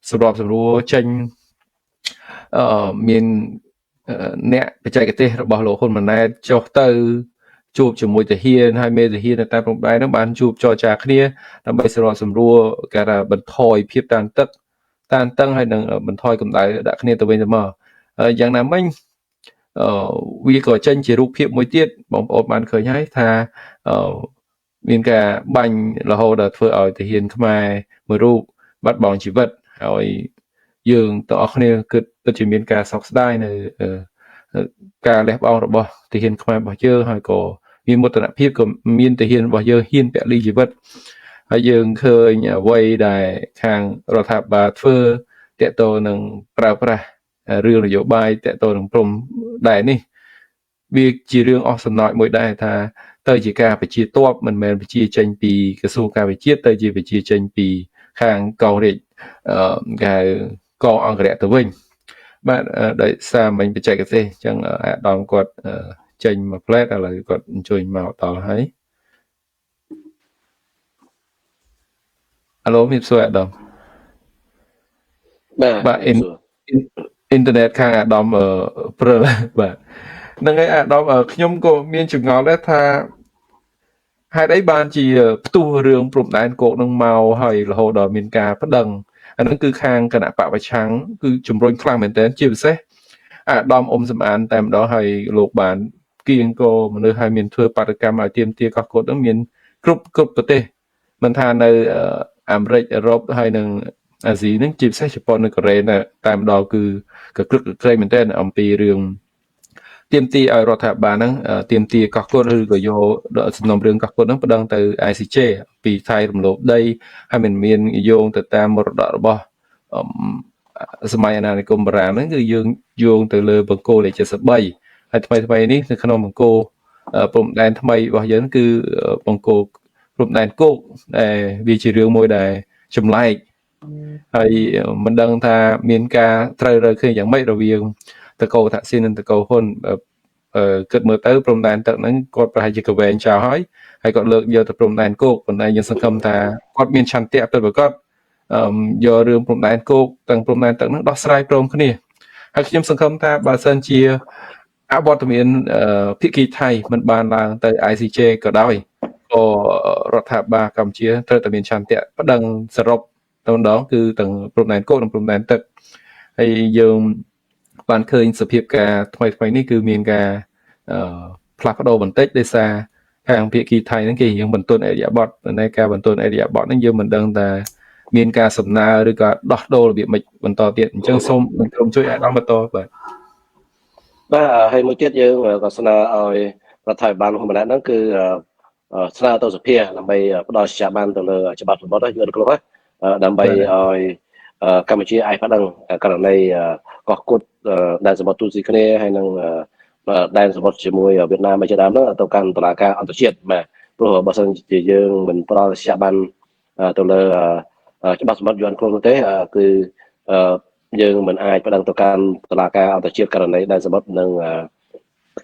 សម្របសម្រួលចេញមានអ្នកបច្ចេកទេសរបស់លោកហ៊ុនម៉ាណែតចុះទៅជួបជាមួយទាហានហើយមេទាហាននៅតាមព្រំដែនហ្នឹងបានជួបចរចាគ្នាដើម្បីសម្របសម្រួលការបន្ថយភាពតានតឹងហើយនឹងបន្ថយកម្ដៅដាក់គ្នាទៅវិញទៅមកយ៉ាងណាមិញវាក៏ចេញជារូបភាពមួយទៀតបងប្អូនបានឃើញហើយថាមានការបាញ់រហូតដល់ធ្វើឲ្យទាហានខ្មែរមួយរូបបាត់បង់ជីវិតហើយយើងទាំងអស់គ្នាគិតពិតជាមានការសោកស្ដាយនៅការលះបង់របស់ទាហានខ្មែររបស់យើងហើយក៏មានមោទនភាពក៏មានទាហានរបស់យើងហ៊ានពលីជីវិតហើយយើងឃើញអ្វីដែលខាងរដ្ឋាភិបាលធ្វើតកតនឹងប្រើប្រាស់រឿងនយោបាយតកតនឹងព្រំដែននេះវាជារឿងអស់សំណើចមួយដែរថាទៅជាការបញ្ជាទ័ពមិនមែនបញ្ជាចេញពីក្រសួងការវិជាទៅជាបញ្ជាចេញពីខាងកងរាជគេកងអង្គរៈទៅវិញបាទដោយសារមិញបច្ចេកទេសអញ្ចឹងអាដាមគាត់ចេញមកផ្លែតឥឡូវគាត់អញ្ជើញមកដល់ហើយអាឡូមានសួរអាដាមបាទអ៊ីនធឺណិតខាងអាដាមព្រិលបាទហ្នឹងហើយអាដាមខ្ញុំក៏មានចម្ងល់ដែរថាហេតុអីបានជាផ្ទុះរឿងព្រំដែនគោកនឹងមកហើយរហូតដល់មានការប្តឹងអាហ្នឹងគឺខាងគណៈបព្វឆាំងគឺជំរុញខ្លាំងមែនទែនជាពិសេសអាដាមអ៊ុំសំអានតែម្ដងហើយលោកបានគៀងក៏មនុស្សឲ្យមានធ្វើបាតកម្មឲ្យទាមទារកោះកុដហ្នឹងមានគ្រប់ប្រទេសមិនថានៅអាមេរិកអឺរ៉ុបហើយនឹងអាស៊ីហ្នឹងជាពិសេសជប៉ុននិងកូរ៉េតែម្ដងគឺក៏ក្រឹកក្រែងមែនទែនអំពីរឿងទាមទារឲ្យរដ្ឋាភិបាលហ្នឹងទាមទារកោះកុដឬក៏យកសំណុំរឿងកោះកុដហ្នឹងប្តឹងទៅ ICJ ពីថៃរំលោភដីហើយមិនមានយោងទៅតាមមរតករបស់សម័យអាណានិគមបារាំងហ្នឹងគឺយើងយោងទៅលើបង្គោលលេខ73ហើយថ្មីនេះនៅក្នុងបង្គោលព្រំដែនថ្មីរបស់យើងគឺបង្គោលព្រំដែនគោកដែលវាជារឿងមួយដែលចម្លែកហើយមិនដឹងថាមានការត្រូវរើគ្នាយ៉ាងម៉េចរវាងតកូថាក់ស៊ីននិងតកូហ៊ុនគិតមើលទៅព្រំដែនទឹកហ្នឹងគាត់ប្រហែលជាកវែងចោលហើយគាត់លើកយកទៅព្រំដែនគោកប៉ុន្តែយើងសង្ឃឹមថាគាត់មានឆន្ទៈពិតប្រាកដយករឿងព្រំដែនគោកទាំងព្រំដែនទឹកហ្នឹងដោះស្រាយព្រមគ្នាហើយខ្ញុំសង្ឃឹមថាបើសិនជាអវត្តមានភាគីថៃមិនបានឡើងទៅ ICJ ក៏ដោយ ក៏រដ្ឋាភិបាលកម្ពុជាត្រូវតែមានឆន្ទៈប្តឹងសរុបតែម្ដងគឺទាំងព្រំដែនគោកនិងព្រំដែនទឹកហើយយើងបានឃើញសភាពការថ្មីនេះគឺមានការផ្លាស់ប្ដូរបន្តិចដោយសារខាងភាគីថៃហ្នឹងគេរៀងបន្ទន់អរិយាប័ត្រនៅការបន្ទន់អរិយាប័ត្រហ្នឹងយើងមិនដឹងថាមានការសំណើឬក៏ដោះដូររបៀបម៉េចបន្តទៀតអញ្ចឹងសូមលោកក្រុមជួយអាដាមបន្តបាទហើយមួយទៀតយើងក៏ស្នើឲ្យរដ្ឋាភិបាលរបស់ម្នាក់ហ្នឹងគឺស្នើទៅសភាដើម្បីផ្ដល់សេចក្ដីបានទៅលើច្បាប់សម្បត្តិយល់ខ្លះដើម្បីឲ្យកម្ពុជាអាចប្តឹងករណីកោះគុតដែនសមុទ្រទូស៊ីគ្នាហើយនឹងដែនសមុទ្រជាមួយវៀតណាមជាដើមហ្នឹងទៅកាន់តុលាការអន្តរជាតិបាទព្រោះបើសិនជាយើងមិនផ្ដល់សេចក្ដីបានទៅលើច្បាប់សម្បត្តិយល់ខ្លះនោះទេគឺយើងមិនអាចប្តឹងទៅកាន់តុលាការអន្តរជាតិករណីដែនសមុទ្រនឹង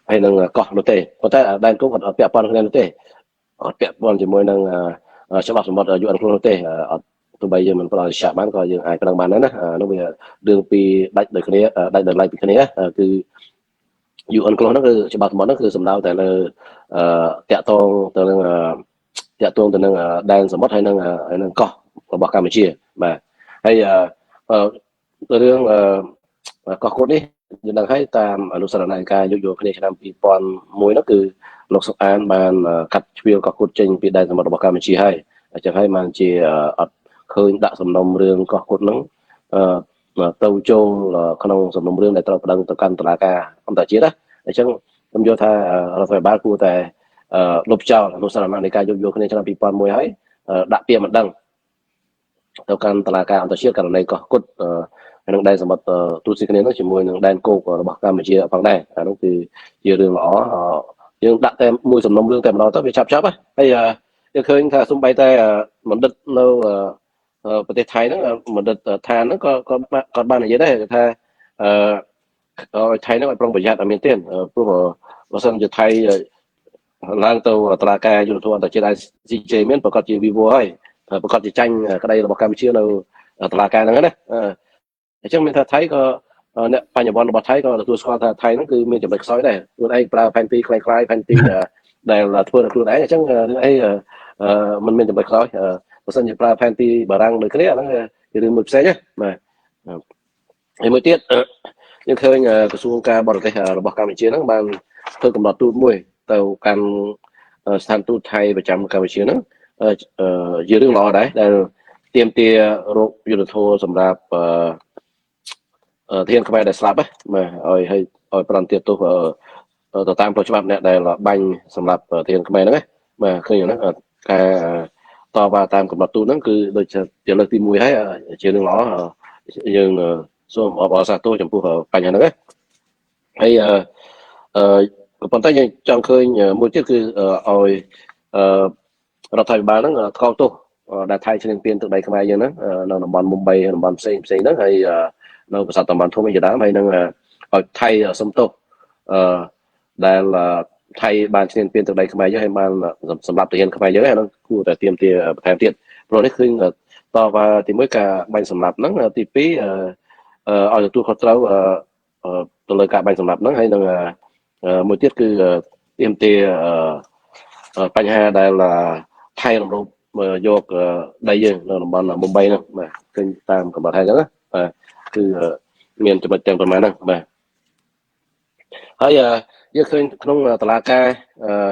ហើយនឹងកោះនោះទេប៉ុន្តែដែនគោកអត់ពាក់ព័ន្ធគ្នានោះទេអត់ពាក់ព័ន្ធជាមួយនឹងច្បាប់សម្បត្តិយល់ខ្លះនោះទេអត់ទោះបីយើងមិនផ្ដល់សេចក្ដីបានក៏យើងអាចប្តឹងបានដែរណានោះវារឿងពីដាច់ដូចគ្នាដាច់ដោយឡែកពីគ្នាគឺ UN ខ្លះហ្នឹងគឺច្បាប់សម្បត្តិហ្នឹងគឺសំដៅតែលើតាក់ទងទៅនឹងដែនសមុទ្រហើយនឹងកោះរបស់កម្ពុជាបាទហើយរឿងកោះកុដនេះយើងដឹងហើយតាមអនុសរណការយោគយល់គ្នាឆ្នាំ2001ហ្នឹងគឺលោកសុកអានបានកាត់ជ្រៀលកោះកុដចេញពីដែនសមុទ្ររបស់កម្ពុជាហើយអញ្ចឹងហើយបានជាអត់ឃើញដាក់សំណុំរឿងកោះកុដហ្នឹងទៅចូលក្នុងសំណុំរឿងដែលត្រូវប្តឹងទៅកាន់តុលាការអន្តរជាតិណាអញ្ចឹងខ្ញុំយល់ថារដ្ឋាភិបាលគួរតែលុបចោលអនុសរណការយោគយល់គ្នាឆ្នាំ2001ហើយដាក់ពាក្យមិនដឹងទៅកាន់តុលាការអន្តរជាតិករណីកោះកុដហើយនឹងដែនសមុទ្រទូស៊ីគ្នានោះជាមួយនឹងដែនគោករបស់កម្ពុជាផងដែរអានោះគឺជារឿងល្អយើងដាក់តែមួយសំណុំរឿងតែម្ដងទៅវាចាប់ហើយយើងឃើញថាសំបីតែបណ្ឌិតនៅប្រទេសថៃហ្នឹងបណ្ឌិតឋានហ្នឹងក៏បាននិយាយដែរថាថៃហ្នឹងឲ្យប្រុងប្រយ័ត្នឲ្យមានទៀតព្រោះបើសិនជាថៃឡើងទៅតុលាការយុត្តិធម៌អន្តរជាតិ ICJ មានប្រកាសជាវិវត្តហើយប្រកាសជាចាញ់ក្តីរបស់កម្ពុជានៅតុលាការហ្នឹងណាអញ្ចឹងមានថាថៃក៏អ្នកបញ្ញវន្តរបស់ថៃក៏ទទួលស្គាល់ថាថៃហ្នឹងគឺមានចំណុចខ្សោយដែរខ្លួនឯងប្រើផែនទីคล้ายៗផែនទីដែលធ្វើដោយខ្លួនឯងអញ្ចឹងរឿងអីมันមានចំណុចខ្សោយបើសិនជាប្រើផែនទីបារាំងដូចគ្នាហ្នឹងជារឿងមួយផ្សេងណាបាទហើយមួយទៀតយើងឃើញក្រសួងការបរទេសរបស់កម្ពុជាហ្នឹងបានធ្វើកំណត់ទូតមួយទៅកាន់ស្ថានទូតថៃប្រចាំកម្ពុជាហ្នឹងជារឿងល្អដែរដែលទាមទាររោគយុទ្ធធម៌សម្រាប់ធានខ្មែរដែលស្លាប់បាទឲ្យប្រន្ទាទោសទៅតាមផ្លូវច្បាប់អ្នកដែលបាញ់សម្រាប់ធានខ្មែរហ្នឹងបាទឃើញហ្នឹងការតវ៉ាតាមកំណត់ទូតហ្នឹងគឺដូចជាលើកទី1ហើយជារឿងល្អយើងសូមអបអរសាទរចំពោះបញ្ហាហ្នឹងហើយក៏ប៉ុន្តែយើងចង់ឃើញមួយទៀតគឺឲ្យរដ្ឋាភិបាលហ្នឹងថ្កោលទោសដែលថៃឈ្លានពានទឹកដីខ្មែរយើងហ្នឹងនៅតំបន់មុំបីតំបន់ផ្សេងហ្នឹងហើយនៅប្រាសាទតំបន់ធំឯជាដើមហើយនឹងឲ្យថៃសំទោសដែលថៃបានឈ្លានពានទឹកដីខ្មែរយើងហើយបានសម្រាប់ទាហានខ្មែរយើងហ្នឹងគួរតែទាមទារបន្ថែមទៀតព្រោះនេះឃើញតវ៉ាទី1ការបាញ់សម្លាប់ហ្នឹងទី2ឲ្យទទួលខុសត្រូវទៅលើការបាញ់សម្លាប់ហ្នឹងហើយនឹងមួយទៀតគឺទាមទារបញ្ហាដែលថៃរំលោភយកដីយើងនៅតំបន់មុំបីហ្នឹងបាទឃើញតាមកំណត់ហេតុហ្នឹងបាទគឺមានចំណុចទាំងប្រមាណហ្នឹងបាទហើយយើងឃើញក្នុងតុលាការ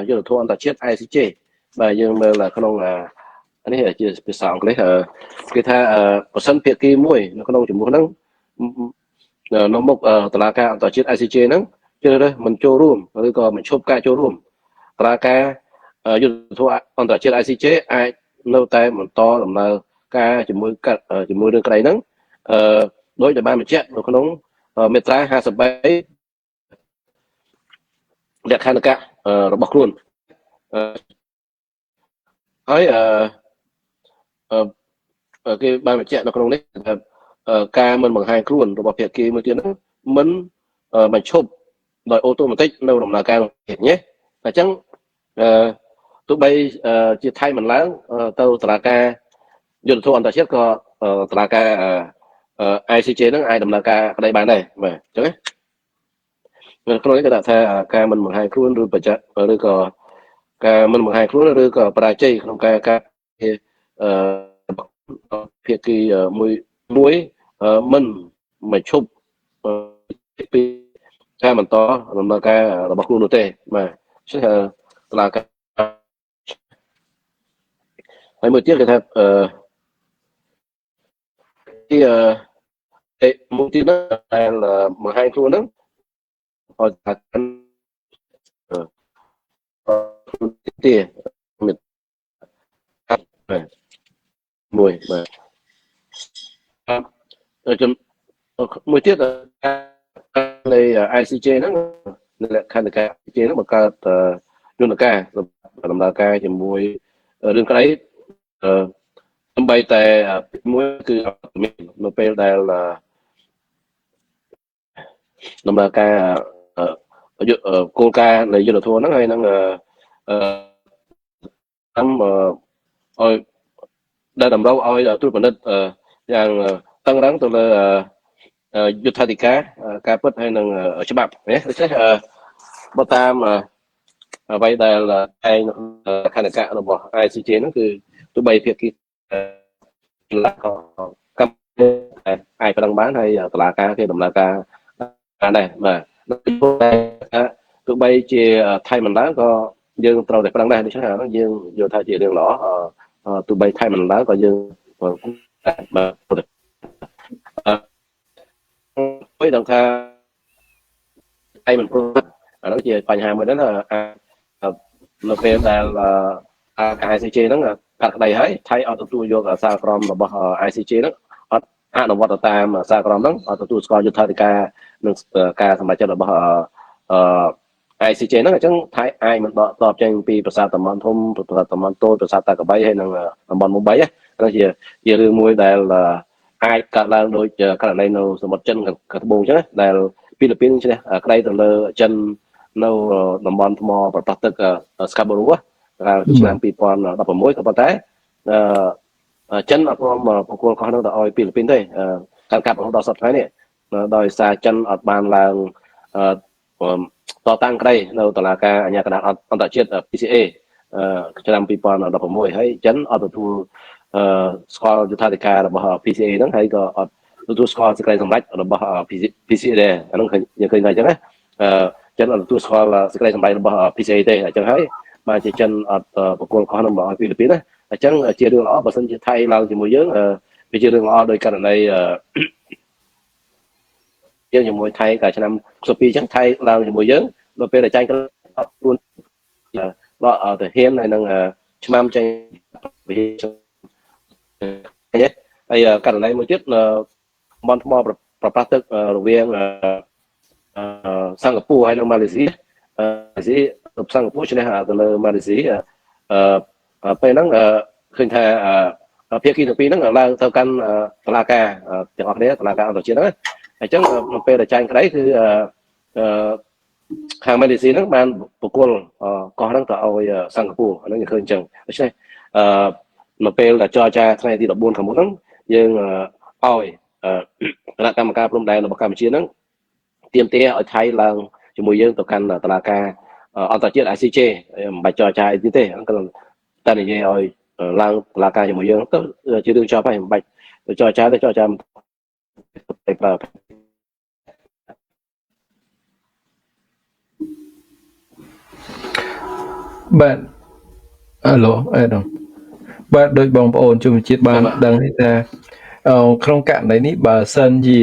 យុត្តិធម៌អន្តរជាតិ ICJ បាទយើងមើលក្នុងនេះជាភាសាអង់គ្លេសគេថាប្រសិនភាគីមួយនៅក្នុងចំនួនហ្នឹងនៅមុខតុលាការអន្តរជាតិ ICJ ហ្នឹងជ្រើសរើសមិនចូលរួមឬក៏មិនឈប់ការចូលរួមតុលាការយុត្តិធម៌អន្តរជាតិ ICJ អាចនៅតែបន្តដំណើរការជាមួយរឿងក្តីហ្នឹងដោយដែលបានបញ្ជាក់នៅក្នុងមាត្រា53លក្ខន្តិកៈរបស់ខ្លួនហើយគេបានបញ្ជាក់នៅក្នុងនេះថាការមិនបង្ហាញខ្លួនរបស់ភាគីមួយទៀតហ្នឹងមិនបញ្ឈប់ដោយអូតូម៉ាទិកនៅដំណើរការទៀតញ៉េអញ្ចឹងទោះបីជាថៃមិនឡើងទៅតុលាការយុត្តិធម៌អន្តរជាតិក៏តុលាការICJ ហ្នឹងអាចដំណើរការក្តីបានដែរបាទអញ្ចឹងក្នុងនេះគេដាក់ថាការមិនបង្ហាញខ្លួនឬបច្ចៈឬក៏ ការមិនបង្ហាញខ្លួនឬក៏បរាជ័យក្នុងការភាគីមួយមិនឈប់ពីការបន្តដំណើរការរបស់ខ្លួននោះទេបាទចឹងតឡាការហើយមួយទៀតគេថាមួយទៀតដែលបង្ហាញខ្លួនហ្នឹងឲ្យថាទេមួយបាទមួយទៀតនៃ ICJ ហ្នឹងនៅលក្ខខណ្ឌនៃការ ICJ ហ្នឹងបង្កើតយន្តការដំណើរការជាមួយរឿងក្តីដើម្បីតែមួយគឺនៅពេលដែលដំណើរការគោលការណ៍នៃយុទ្ធធម៌ហ្នឹងហើយនឹងឲ្យដែលតម្រូវឲ្យត្រួតពិនិត្យយ៉ាងតឹងរ៉ឹងទៅលើយុត្ថាធិការការពិតហើយនឹងច្បាប់ណាដូច្នេះបើតាមអ្វីដែលឯងខណ្ឌការរបស់ ICJ ហ្នឹងគឺទោះបីភាគីកម្មអាចប្រឹងបានហើយតុលាការគេដំណើរការដែរបាទទោះបីជាថៃមិនឡើងក៏យើងត្រូវតែប្រឹងដែរដូច្នេះហ្នឹងយើងយល់ថាជារឿងល្អទោះបីថៃមិនឡើងក៏យើងបាទពេលដល់ថាថៃមិនព្រមអានោះជាបញ្ហាមួយហ្នឹងនៅពេលដែលICJ ហ្នឹងកាត់ក្តីហើយថៃអត់ទទួលយកសារក្រមរបស់ ICJ ហ្នឹងអត់អនុវត្តតាមសារក្រមហ្នឹងអត់ទទួលស្គាល់យុត្ថាធិការនិងការសម្រេចចិត្តរបស់ICJ ហ្នឹងអញ្ចឹងថៃអាចមិនដកតបចេញពីប្រាសាទតំបន់ធំប្រាសាទតំបន់តូចប្រាសាទតាកបីហើយនឹងតំបន់មុំបីហ្នឹងជារឿងមួយដែលអាចកើតឡើងដោយករណីនៅសមុទ្រចិនខាងត្បូងអញ្ចឹងដែលហ្វីលីពីនឈ្នះក្តីទៅលើចិននៅតំបន់ថ្មប្រប៉ះទឹកស្កាបូរូកាលឆ្នាំ2016ក៏ប៉ុន្តែចិនអត់ព្រមប្រគល់កោះនោះទៅឲ្យហ្វីលីពីនទេការកាប់រហូតដល់សប្តាហ៍នេះដោយសារចិនអត់បានឡើងតតាំងក្តីនៅតុលាការអាជ្ញាកណ្ដាលអន្តរជាតិ PCA ឆ្នាំ2016ហើយចិនអត់ទទួលស្គាល់យុត្ថាធិការរបស់ PCA ហ្នឹងហើយក៏អត់ទទួលស្គាល់សេចក្តីសម្រេចរបស់ PCA ដែរអានោះយើងឃើញថាអញ្ចឹងណាចិនអត់ទទួលស្គាល់សេចក្តីសម្រេចរបស់ PCA ទេអញ្ចឹងហើយបានជាចិនអត់ប្រគល់កោះនោះមកឲ្យហ្វីលីពីនណាអញ្ចឹងជារឿងល្អបើសិនជាថៃឡើងជាមួយយើងវាជារឿងល្អដោយករណីយើងជាមួយថៃកាលឆ្នាំ62អញ្ចឹងថៃឡើងជាមួយយើងដល់ពេលតែចាញ់អត់ខ្លួនដកទៅហ៊ានហើយនឹងឆ្នាំចេញហើយករណីមួយទៀតតំបន់ថ្មប្រប៉ះទឹករវាងសិង្ហបុរីហើយនិងម៉ាឡេស៊ីសិង្ហបុរីឈ្នះទៅលើម៉ាឡេស៊ីពេលហ្នឹងឃើញថាភាគីទាំងពីរហ្នឹងឡើងទៅកាន់តុលាការទាំងអស់គ្នាតុលាការអន្តរជាតិហ្នឹងអញ្ចឹងនៅពេលដែលចាញ់ក្តីគឺខាងម៉ាឡេស៊ីហ្នឹងបានបកគលកោះហ្នឹងទៅឲ្យសិង្ហបុរីអាហ្នឹងយើងឃើញអញ្ចឹងដូច្នេះនៅពេលដែលចរចាថ្ងៃទី14ខាងមុខហ្នឹងយើងឲ្យគណៈកម្មការព្រំដែនរបស់កម្ពុជាហ្នឹងទាមទារឲ្យថៃឡើងជាមួយយើងទៅកាន់តុលាការអន្តរជាតិ ICJ មិនបាច់ចរចាអីទៀតទេហ្នឹងគឺតែនិយាយឲ្យឡើងតុលាការជាមួយយើងទៅជារឿងចប់ហើយមិនបាច់ទៅចរចាទេចរចាទៅប្រើបាទអឡូអេដងបាទដោយបងប្អូនជនជាតិបានដឹងថាក្នុងករណីនេះបើសិនជា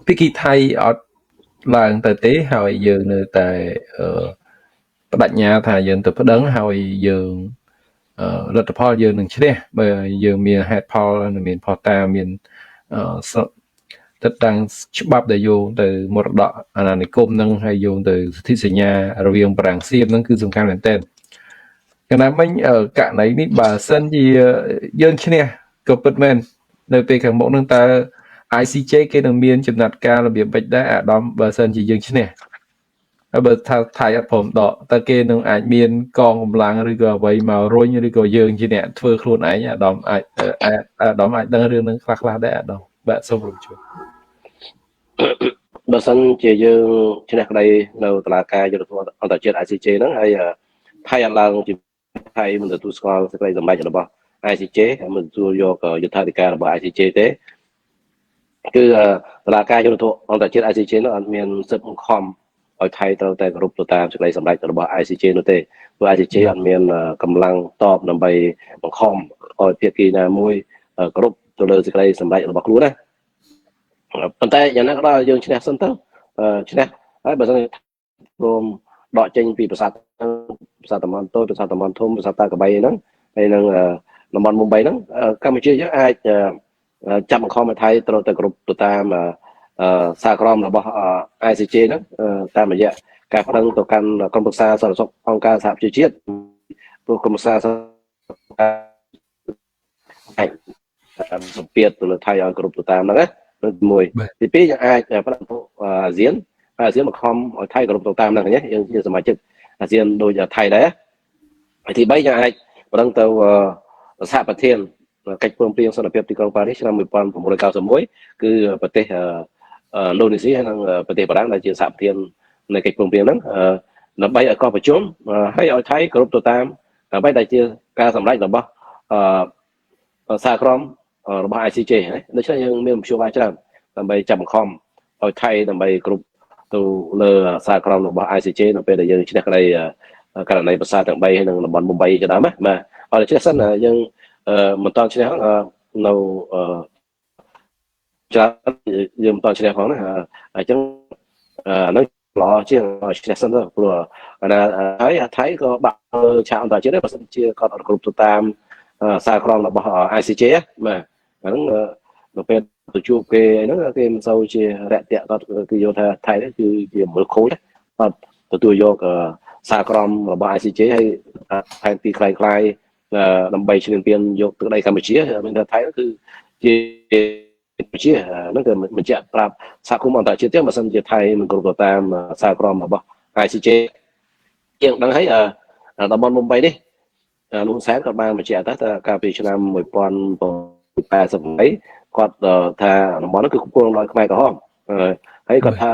ពីគីថៃអត់ឡើងទៅទេហើយយើងនៅតែបដិញ្ញាថាយើងទៅប្តឹងហើយយើងលទ្ធផលយើងនឹងឈ្នះបើយើងមានហេតុផលនិងមានផុសតាងមានទឹកតាំងច្បាប់ដែលយោងទៅមរតកអាណានិគមនឹងហើយយោងទៅសន្ធិសញ្ញារវាងប្រាំងសៀមនឹងគឺសំខាន់មែនទែនកាលណាមិញករណីនេះបើសិនជាយើងឈ្នះក៏ពិតមែននៅពេលខាងមុខនឹងតើ ICJ គេនឹងមានចំណាត់ការរបៀបបិចដែរអាដាមបើសិនជាយើងឈ្នះហើយបើថាថៃអត់ព្រមដកតើគេនឹងអាចមានកងកម្លាំងឬក៏អ្វីមករុញឬក៏យើងជាអ្នកធ្វើខ្លួនឯងអាដាមអាចដឹងរឿងនឹងខ្លះដែរអាដាមបាទសូមរំជួយបើសិនជាយើងឈ្នះក្តីនៅតុលាការយុត្តិធម៌អន្តរជាតិ ICJ ហ្នឹងហើយ ថៃឡើងជាថៃមិនទទួលស្គាល់សេចក្តីសម្រេចរបស់ ICJ មិនទទួលយកយុត្ថាធិការរបស់ ICJ ទេគឺតុលាការយុត្តិធម៌អន្តរជាតិ ICJ នោះអត់មានសិទ្ធិបង្ខំឲ្យថៃត្រូវតែគោរពទៅតាមសេចក្តីសម្រេចរបស់ ICJ នោះទេព្រោះ ICJ អត់មានកម្លាំងតបដើម្បីបង្ខំឲ្យភាគីណាមួយគោរពទៅលើសេចក្តីសម្រេចរបស់ខ្លួនណាប៉ុន្តែយ៉ាងណាក៏ដោយយើងឈ្នះសិនទៅឈ្នះហើយបើសិនព្រមដកចេញពីប្រាសាទតំបន់តូចប្រាសាទតំបន់ធំប្រាសាទតាកបីហ្នឹងហើយនឹងតំបន់មុំបីហ្នឹងកម្ពុជាយើងអាចចាប់បង្ខំឲ្យថៃត្រូវតែគ្រប់ទៅតាមសារក្រមរបស់ ICJ ហ្នឹងតាមរយៈការប្តឹងទៅកាន់ក្រុមប្រឹក្សាសន្តិសុខអង្គការសហប្រជាជាតិព្រោះក្រុមប្រឹក្សាអាចសម្ពាធទៅលើថៃឲ្យគ្រប់ទៅតាមហ្នឹងណាមួយទីពីរយើងអាចប្តឹងទៅអាស៊ានបង្ខំឲ្យថៃគ្រប់ទៅតាមហ្នឹងណាយើងជាសមាជិកអាស៊ានដូចថៃដែរហើយទី3យើងអាចប្តឹងទៅសហប្រធានកិច្ចព្រមព្រៀងសន្តិភាពទីក្រុងប៉ារីសឆ្នាំ1991គឺប្រទេសឥណ្ឌូនេស៊ីហើយនិងប្រទេសបារាំងដែលជាសហប្រធាននៃកិច្ចព្រមព្រៀងហ្នឹងដើម្បីឲ្យកោះប្រជុំហើយឲ្យថៃគោរពទៅតាមដើម្បីដែលជាការសម្រេចរបស់សារក្រមរបស់ ICJ ណាដូច្នេះយើងមានមធ្យោបាយច្រើនដើម្បីចាប់បង្ខំឲ្យថៃដើម្បីគ្រប់ទៅលើសារក្រមរបស់ ICJ នៅពេលដែលយើងឈ្នះក្តីករណីប្រាសាទទាំង3ហើយនិងតំបន់មុំបីជាដើមណាបាទឲ្យឈ្នះសិនយើងមិនតន់ឈ្នះនៅច្រើនយើងមិនតន់ឈ្នះផងណាអញ្ចឹងនឹងល្អជាងឈ្នះសិនទៅព្រោះហើយថៃក៏បាក់ឆាកអន្តរជាតិដែរបើសិនជាគាត់អត់គ្រប់ទៅតាមសារក្រមរបស់ ICJ បាទហ្នឹងនៅពេលទៅជួបគេហ្នឹងគេមិនសូវជារាក់ទាក់គាត់គឺយល់ថាថៃនេះគឺជាមើលខូចគាត់ទទួលយកសារក្រមរបស់ ICJ ហើយផែនទីคล้ายដើម្បីឈ្លានពានយកទឹកដីកម្ពុជាមានថាថៃគឺជាកម្ពុជាហ្នឹងគឺបញ្ជាក់ប្រាប់សហគមន៍អន្តរជាតិទៀតបើសិនជាថៃមិនគ្រប់ទៅតាមសារក្រមរបស់ ICJ ជាងដឹងហើយតំបន់មុំបីនេះលោកសែនក៏បានបញ្ជាក់ថាកាលពីឆ្នាំ1988គាត់ថាតំបន់នោះគឺគ្រប់គ្រងដោយខ្មែរក្រហមហើយគាត់ថា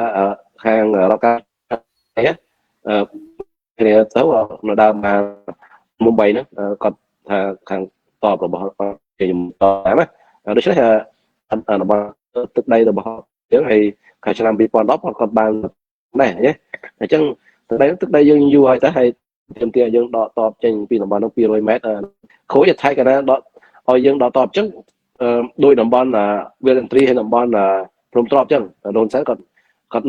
ខាងរដ្ឋការគ្នាទៅនៅដើមមុំបីហ្នឹងគាត់ថាខាងតបរបស់ខ្ញុំតណាដូច្នេះតំបន់ទឹកដីរបស់យើងហើយខាងឆ្នាំ2010គាត់បានដែរអញ្ចឹងទឹកដីយើងយូរហើយទៅហើយខ្ញុំទាយើងដកតបចេញពីតំបន់នោះ200ម៉ែត្រខូចថៃកាលណាដកឲ្យយើងដកតបអញ្ចឹងដោយតំបន់វាលឥន្ទ្រីហើយតំបន់ព្រំទ្របអញ្ចឹងដូនសែនគាត់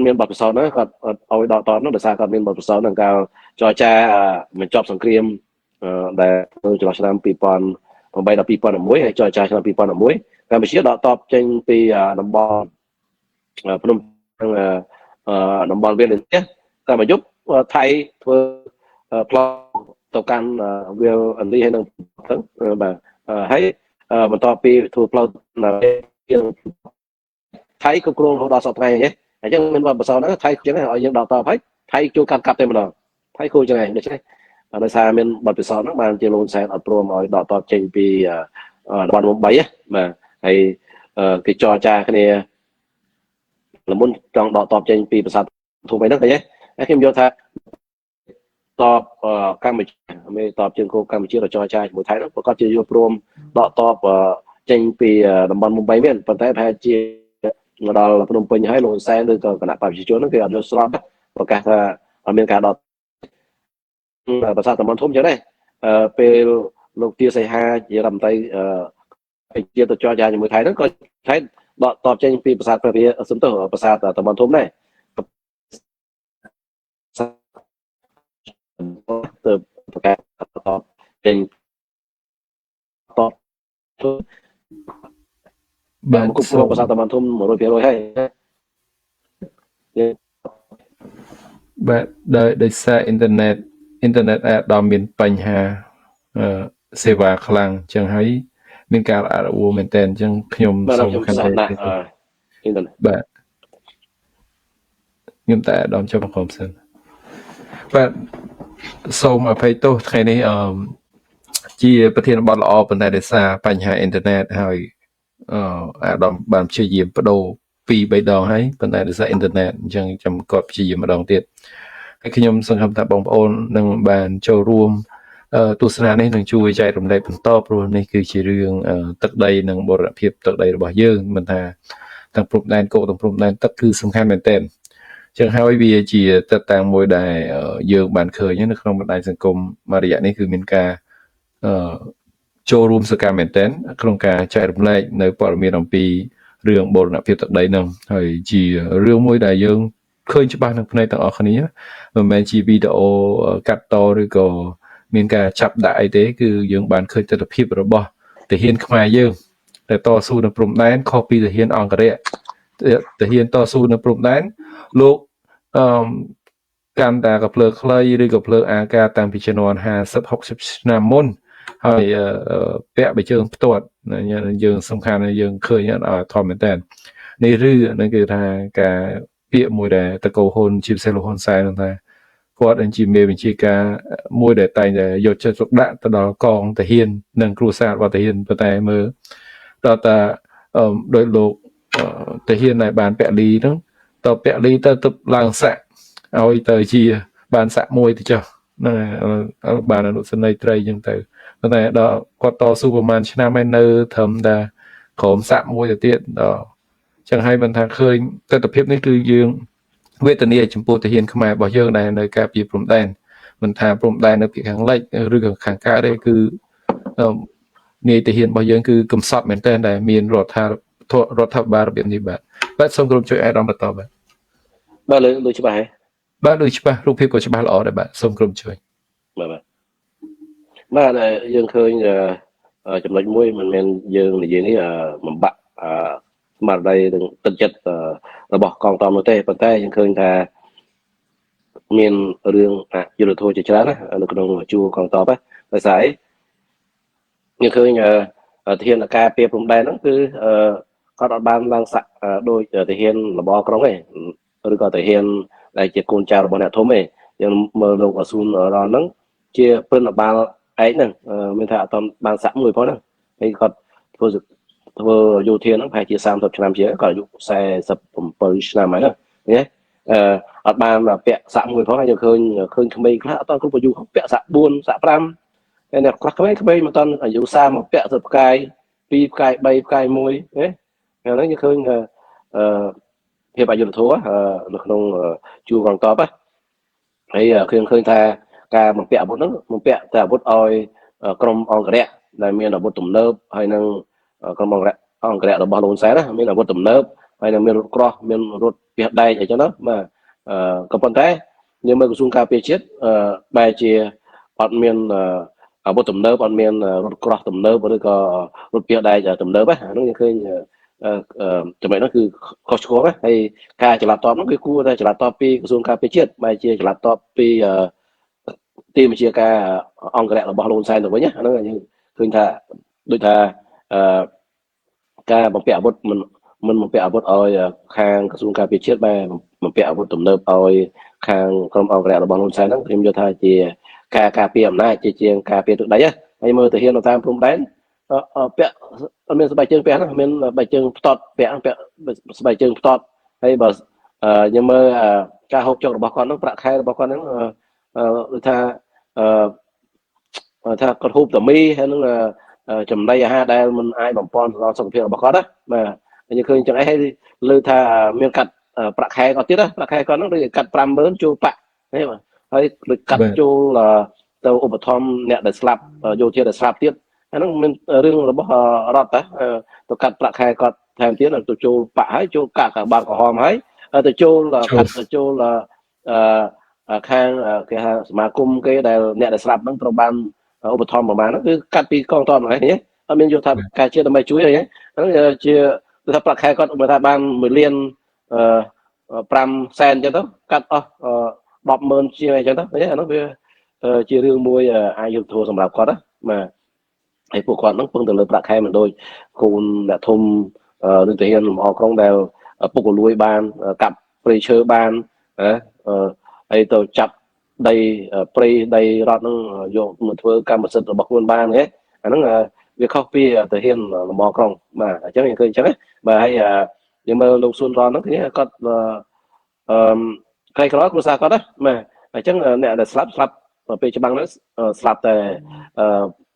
មានបទពិសោធន៍ណាគាត់ឲ្យដកតបនោះដោយសារគាត់មានបទពិសោធន៍ក្នុងការចរចាបញ្ចប់សង្គ្រាមដែលនៅចន្លោះឆ្នាំ2008ដល់2011ហើយចរចាឆ្នាំ2011កម្ពុជាដកតបចេញពីតំបន់ភ្នំតំបន់វាលឥន្ទ្រីតែមកយប់ថៃធ្វើផ្លូវទៅកាន់វាលឥន្ទ្រីហើយនឹងហ្នឹងបាទហើយបន្ទាប់ពីធ្វើផ្លូវថៃគ្រប់គ្រងរហូតដល់សប្តាហ៍ហ្នឹងអញ្ចឹងមានបទពិសោធន៍ហ្នឹងថៃអញ្ចឹងឲ្យយើងដកតបហើយថៃជួយកាត់តែម្ដងថៃគួរចឹងហើយដូច្នេះដោយសារមានបទពិសោធន៍ហ្នឹងបានជាលោកសែនអត់ព្រមឲ្យដកតបចេញពីតំបន់មុំបីបាទហើយគេចរចាគ្នាលមុនចង់ដកតបចេញពីប្រាសាទធំអីហ្នឹងឃើញទេហើយខ្ញុំយល់ថាតបកម្ពុជាមេតបជើងគោកកម្ពុជាចរចាជាមួយថៃហ្នឹងប្រកាសជាយកព្រមដកតបចេញពីតំបន់មុំបីមែនប៉ុន្តែប្រហែលជាមកដល់ភ្នំពេញហើយលោកសែនឬក៏គណៈបព្វជិជនហ្នឹងគេអត់យល់ស្របប្រកាសថាអត់មានការដកប្រាសាទតំបន់ធំចឹងដែរពេលលោកទាសីហាជារដ្ឋមន្ត្រីជាទៅចរចាជាមួយថៃហ្នឹងក៏ថៃដកតបចេញពីប្រាសាទព្រះវិហារសំទោសប្រាសាទតំបន់ធំដែរទៅប្រកាសតបចេញតបបាទគ្រប់គ្រងប្រាសាទតំបន់ធំ 100% ហើយបាទដោយសារអ៊ីនធឺណិតអាចដល់មានបញ្ហាសេវាខ្លាំងអញ្ចឹងហើយមានការអនុវត្តមែនតើអញ្ចឹងខ្ញុំសូមខណ្ឌអ៊ីនធឺណិតបាទខ្ញុំតែដល់ចុះបង្កប់សិនបាទសូមអភ័យទោសថ្ងៃនេះជាប្រធានបទល្អប៉ុន្តែដោយសារបញ្ហាអ៊ីនធឺណិតហើយអាដាមបានព្យាយាមបដូរ 2-3 ដងហើយប៉ុន្តែដោយសារអ៊ីនធឺណិតអញ្ចឹងចាំគាត់ព្យាយាមម្ដងទៀត ហើយខ្ញុំសង្ឃឹមថាបងប្អូននឹងបានចូលរួមទស្សនានេះនឹងជួយចែករំលែកបន្តព្រោះនេះគឺជារឿងទឹកដីនិងបរិយាភាពទឹកដីរបស់យើងមិនថាទាំងព្រំដែនគោកទាំងព្រំដែនទឹកគឺសំខាន់មែនទែនចឹងហើយវាជាតតាំងមួយដែលយើងបានឃើញនៅក្នុងបណ្ដាញសង្គមមួយរយៈនេះគឺមានការចូលរួមសកម្មមែនទែនក្នុងការចែករំលែកនៅព័ត៌មានអំពីរឿងបរិយាភាពទឹកដីនឹងហើយជារឿងមួយដែលយើងឃើញច្បាស់នឹងភ្នែកទាំងអស់គ្នាមិនមែនជាវីដេអូកាត់តឬក៏មានការចាប់ដាក់អីទេគឺយើងបានឃើញទស្សនវិជ្ជារបស់ទាហានខ្មែរយើងដែលតស៊ូនៅព្រំដែនខុសពីទាហានអង្គរៈទាហានតស៊ូនៅព្រំដែនលោកកាន់តែកភ្លើខ្លីឬក៏ភ្លើអាការតាំងពីជំនាន់50 60ឆ្នាំមុនហើយពាក់បិជើងផ្ទាត់យើងសំខាន់យើងឃើញធម្មមែនតើនេះឬនឹងគឺថាការពាក្យមួយដែលតកោហ៊ុនជាពិសេសលោកហ៊ុនសែនថាគាត់នឹងជាមេបញ្ជាការមួយដែលតែងតែយកចិត្តទុកដាក់ទៅដល់កងទាហាននិងគ្រួសាររបស់ទាហានប៉ុន្តែមើលដល់តាដោយលោកទាហានដែលបានពលីហ្នឹងតពលីទៅឡើងសាក់ឲ្យទៅជាបានសាក់មួយទៅចុះហ្នឹងបានអនុសនីត្រីអញ្ចឹងទៅប៉ុន្តែដល់គាត់តស៊ូប្រហែលឆ្នាំហើយនៅត្រឹមតែក្រុមសាក់មួយទៅទៀតដល់ចឹងហើយបានថាឃើញទស្សនវិជ្ជានេះគឺយើងវេទនាចំពោះទាហានខ្មែររបស់យើងដែលនៅការពារព្រំដែនមិនថាព្រំដែននៅភាគខាងលិចឬក៏ខាងកើតទេគឺនាយទាហានរបស់យើងគឺកំសត់មែនទែនដែលមានរដ្ឋាភិបាលរបៀបនេះបាទសូមក្រុមជួយអាយដាមបន្តបាទលើច្បាស់ហ៎បាទដូចច្បាស់រូបភាពក៏ច្បាស់ល្អដែរបាទសូមក្រុមជួយបាទយើងឃើញចំណុចមួយមិនមែនយើងនិយាយនេះបំបាក់ស្មារតីនិងទឹកចិត្តរបស់កងទ័ពនោះទេប៉ុន្តែយើងឃើញថាមានរឿងយុទ្ធធម៌ជាច្រើនណានៅក្នុងជួរកងទ័ពដោយសារយើងឃើញទាហានការពារព្រំដែនហ្នឹងគឺគាត់អត់បានឡើងសាក់ដោយទាហានរបរក្រុងទេឬក៏ទាហានដែលជាកូនចៅរបស់អ្នកធំទេយើងមើលលោកអស៊ូនរ៉នហ្នឹងជាព្រឹទ្ធបាលឯកហ្នឹងមានថាអត់បានសាក់មួយផងហ្នឹងហើយគាត់ធ្វើយោធាហ្នឹងប្រហែលជា30ឆ្នាំជាងគាត់អាយុ47ឆ្នាំហើយណាអត់បានពាក់សាក់មួយផងហើយយើងឃើញក្មេងខ្លះអត់គ្រប់អាយុពាក់សាក់4សាក់5ហើយអ្នកខ្លះក្មេងមិនតាន់អាយុ30មកពាក់ទៅផ្កាយ2ផ្កាយ3ផ្កាយ1ណាហ្នឹងយើងឃើញភាពអយុត្តិធម៌នៅក្នុងជួរកងទ័ពហើយឃើញថាការបំពាក់អាវុធហ្នឹងបំពាក់តែអាវុធឲ្យក្រុមអង្គរៈដែលមានអាវុធទំនើបហើយនឹងក្រុមអង្គរៈរបស់លោកហ៊ុនសែនណាមានអាវុធទំនើបហើយនឹងមានរថក្រោះមានរថពាសដែកអីចឹងណាបាទក៏ប៉ុន្តែយើងមើលក្រសួងការពារជាតិបែរជាអត់មានអាវុធទំនើបអត់មានរថក្រោះទំនើបឬក៏រថពាសដែកទំនើបហ្នឹងយើងឃើញចំណុចហ្នឹងគឺខុសឆ្គងហើយការចល័តតបហ្នឹងគឺគួរតែចល័តតបពីក្រសួងការពារជាតិបែរជាចល័តតបពីទីបញ្ជាការអង្គរៈរបស់លោកហ៊ុនសែនទៅវិញហ្នឹងយើងឃើញថាដូចថាការបំពាក់អាវុធមិនបំពាក់អាវុធឲ្យខាងក្រសួងការពារជាតិបែរបំពាក់អាវុធទំនើបឲ្យខាងក្រុមអង្គរៈរបស់លោកហ៊ុនសែនហ្នឹងខ្ញុំយល់ថាជាការពារអំណាចជាការពារទឹកដីហើយមើលទៅហ៊ាននៅតាមព្រំដែនពាក់អត់មានស្បែកជើងពាក់ណាមានស្បែកជើងផ្ទាត់ពាក់ស្បែកជើងផ្ទាត់ហើយបើយើងមើលការហូបចុករបស់គាត់ហ្នឹងប្រាក់ខែរបស់គាត់ហ្នឹងដូចថាគាត់ហូបតាមីហើយនឹងចំណីអាហារដែលមិនអាចបំពេញដល់សុខភាពរបស់គាត់ណាបាទយើងឃើញចឹងអីហើយលើថាមានកាត់ប្រាក់ខែគាត់ទៀតណាប្រាក់ខែគាត់ហ្នឹងដូចកាត់50000ចូលបាក់ហើយដូចកាត់ចូលទៅឧបត្ថម្ភអ្នកដែលស្លាប់យោធាដែលស្លាប់ទៀតអាហ្នឹងមានរឿងរបស់រដ្ឋទៅកាត់ប្រាក់ខែគាត់ថែមទៀតទៅចូលបាក់ហើយចូលកាត់បាត់ក្រហមហើយទៅចូលកាត់ទៅចូលខាងគេហៅសមាគមគេដែលអ្នកដែលស្លាប់ហ្នឹងត្រូវបានឧបត្ថម្ភប្រមាណហ្នឹងគឺកាត់ពីកងទ័ពហ្នឹងឯងអត់មានយកថាការជាតិដើម្បីជួយអីហ្នឹងជាថាប្រាក់ខែគាត់ថាបាន1លាន5សែនអញ្ចឹងទៅកាត់អស់100000ជាងអីចឹងទៅអាហ្នឹងវាជារឿងមួយអាយុធម៌សម្រាប់គាត់ណាបាទហើយពួកគាត់ហ្នឹងពឹងទៅលើប្រាក់ខែមិនដូចកូនអ្នកធំឬទាហានលំអក្រុងដែលពុករលួយបានកាប់ព្រៃឈើបានហើយទៅចាប់ដីព្រៃដីរដ្ឋហ្នឹងយកមកធ្វើកម្មសិទ្ធិរបស់ខ្លួនបានហ៎អាហ្នឹងវាខុសពីទាហានលំអក្រុងបាទអញ្ចឹងយើងឃើញអញ្ចឹងបាទហើយយើងមើលលោកស៊ុនរ៉នហ្នឹងគ្នាគាត់ក្រីក្រគ្រួសារគាត់ណាបាទ អញ្ចឹងអ្នកដែលស្លាប់ពេលច្បាំងហ្នឹងស្លាប់តែ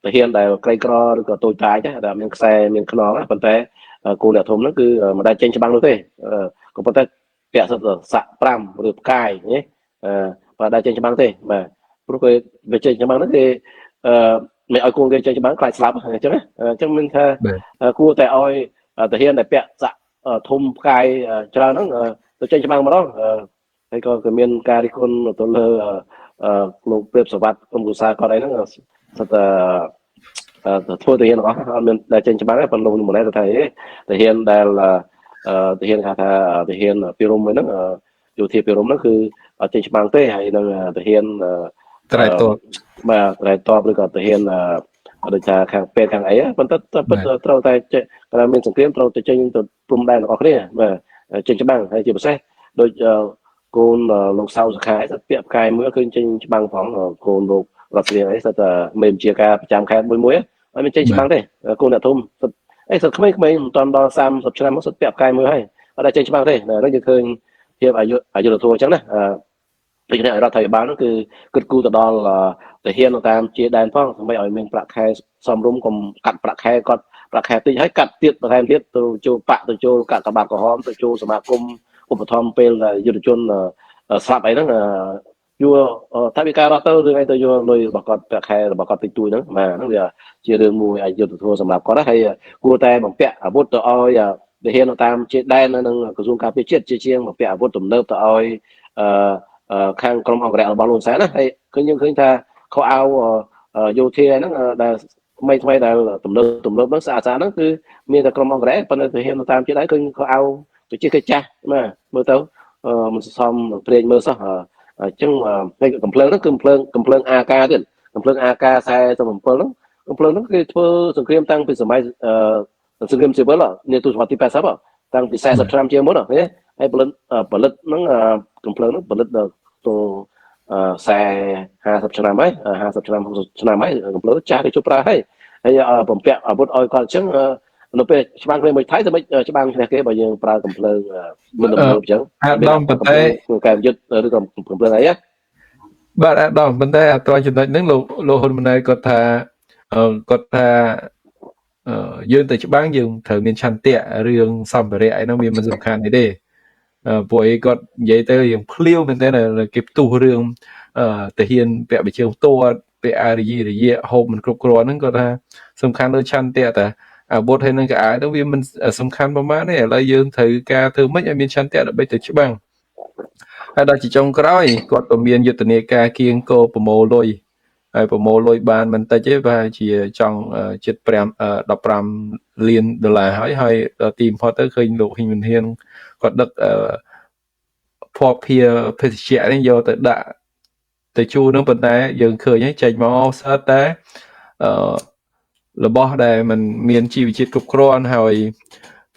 ទាហានដែលក្រីក្រឬក៏តូចតាចដែរដែលមានខ្សែមានខ្នងប៉ុន្តែគោលអ្នកធំហ្នឹងគឺមិនដែលចេញច្បាំងនោះទេក៏ប៉ុន្តែពាក់សិទ្ធិសាក់5ឬផ្កាយណាបើដែលចេញច្បាំងទេបាទព្រោះគេវាចេញច្បាំងហ្នឹងគេមិនឲ្យគូគេចេញច្បាំងខ្លាចស្លាប់អញ្ចឹងអញ្ចឹងមានថាគួរតែឲ្យទាហានដែលពាក់សាក់ធំផ្កាយច្រើនហ្នឹងទៅចេញច្បាំងម្ដងហើយក៏មានការរិះគន់ទៅលើលោកព្រាបសវត្ថក្រុមគូសាគាត់អីហ្នឹងសិតធ្វើទាហានទាំងអស់អត់មានដែលចេញច្បាំងទេប៉ុន្តែលោកម្នាក់ទៅថាទាហានដែលទាហានថាទាហានពីរំហ្នឹងយោធាពីរំហ្នឹងគឺអត់ចេញច្បាំងទេហើយនឹងទាហានត្រៃតបបាទត្រៃតបឬក៏ទាហានដូចថាខាងពេទ្យខាងអីប៉ុន្តែត្រូវតែkalauមានសង្គ្រាមត្រូវទៅចេញទៅព្រំដែនរបស់គ្នាបាទចេញច្បាំងហើយជាពិសេសដូចកូនលោកសៅសខាទៅពាក់ផ្កាយមើលឃើញចេញច្បាំងផងកូនលោករដ្ឋស្រីអីសិតតែមេបញ្ជាការប្រចាំខេត្តមួយអត់មានចេញច្បាំងទេកូនអ្នកធំសិតអីសិតក្មេងៗមិនតាន់ដល់30ឆ្នាំមកសិតពាក់ផ្កាយមើលហើយអត់ដែលចេញច្បាំងទេហ្នឹងយើងឃើញភាពអយុធធម៌អញ្ចឹងណាដូចនេះរដ្ឋាភិបាលនោះគឺគិតគូរទៅដល់ទាហានតាមជាដែនផងដើម្បីឲ្យមានប្រាក់ខែសមរម្យកុំកាត់ប្រាក់ខែគាត់ប្រាក់ខែតិចហើយកាត់ទៀតបន្ថែមទៀតទៅចូលបាក់ទៅចូលកាត់ក្បាត់ក្រហមទៅចូលសមាគមឧបត្ថម្ភពេលយុទ្ធជនស្លាប់អីហ្នឹងយួរថាវិការរត់ទៅរឿងអីទៅយួរលុយរបស់គាត់ប្រាក់ខែរបស់គាត់តិចតួចហ្នឹងបាទហ្នឹងវាជារឿងមួយអយុត្តិធម៌សម្រាប់គាត់ហើយគួរតែបំពាក់អាវុធទៅឲ្យទាហានតាមជាដែននៅក្រសួងការពារជាតិជាងបំពាក់អាវុធទំនើបទៅឲ្យខាងក្រុមអង្គរៈរបស់លោកសែនណាហើយយើងឃើញថាខោអាវយោធាហ្នឹងដែលថ្មីដែលទំនើបហ្នឹងស្អាតហ្នឹងគឺមានតែក្រុមអង្គរៈប៉ុន្តែទាហានតាមជាដែរឃើញខោអាវទៅជាគេចាស់ណាមើលទៅមិនសមព្រេងមើលសោះអញ្ចឹងកំភ្លើងហ្នឹងគឺកំភ្លើង AK ទៀតកំភ្លើង AK 47ហ្នឹងកំភ្លើងហ្នឹងគេធ្វើសង្គ្រាមតាំងពីសម័យសង្គ្រាមស៊ីវិលនាទសវត្សរ៍ទី80តាំងពី40ឆ្នាំជាងមុនណាហើយផលិតហ្នឹងកំភ្លើងហ្នឹងផលិតដល់ទៅ50ឆ្នាំហើយ50ឆ្នាំ60ឆ្នាំហើយកំភ្លើងចាស់គេជប់ប្រើហើយបំពាក់អាវុធឲ្យគាត់អញ្ចឹងនៅពេលច្បាំងគ្នាមួយថៃទៅមិនច្បាំងគ្នាគេបើយើងប្រើកំភ្លើងមិនទំនើបអញ្ចឹងអាដាមប៉ុន្តែកែមយុទ្ធឬក៏កំភ្លើងអីបាទអាដាមប៉ុន្តែអត់ចំណុចហ្នឹងលោកហ៊ុនម៉ាណែតគាត់ថាយើងទៅច្បាំងយើងត្រូវមានឆន្ទៈរឿងសម្ភារៈអីហ្នឹងវាមិនសំខាន់ទេពួកអីគាត់និយាយទៅរឿងភ្លាវមែនតើគេផ្ទុះរឿងទាហានពាក់បិជើងផ្ទាត់ពាក់អារយៈហូបមិនគ្រប់គ្រាន់ហ្នឹងគាត់ថាសំខាន់លើឆន្ទៈតាអាវុធហើយនឹងកៅអៅហ្នឹងវាមិនសំខាន់ប្រហែលទេឥឡូវយើងត្រូវការធ្វើម៉េចឲ្យមានឆន្ទៈដើម្បីទៅច្បាំងហើយដល់ជាចុងក្រោយគាត់ក៏មានយុទ្ធនាការគៀងគោប្រមូលលុយហើយប្រមូលលុយបានមិនតិចទេបាទជាចង់ជិត15លានដុល្លារហើយទីបំផុតទៅឃើញលោកហ៊ីងវិនហ៊ានគាត់ដឹកភ័ព្វភាភេសជ្ជៈនេះយកទៅដាក់ទៅជួរនឹងប៉ុន្តែយើងឃើញហើយចេញមកស្អាតតែរបស់ដែលมันមានជីវជាតិគ្រប់គ្រាន់ហើយ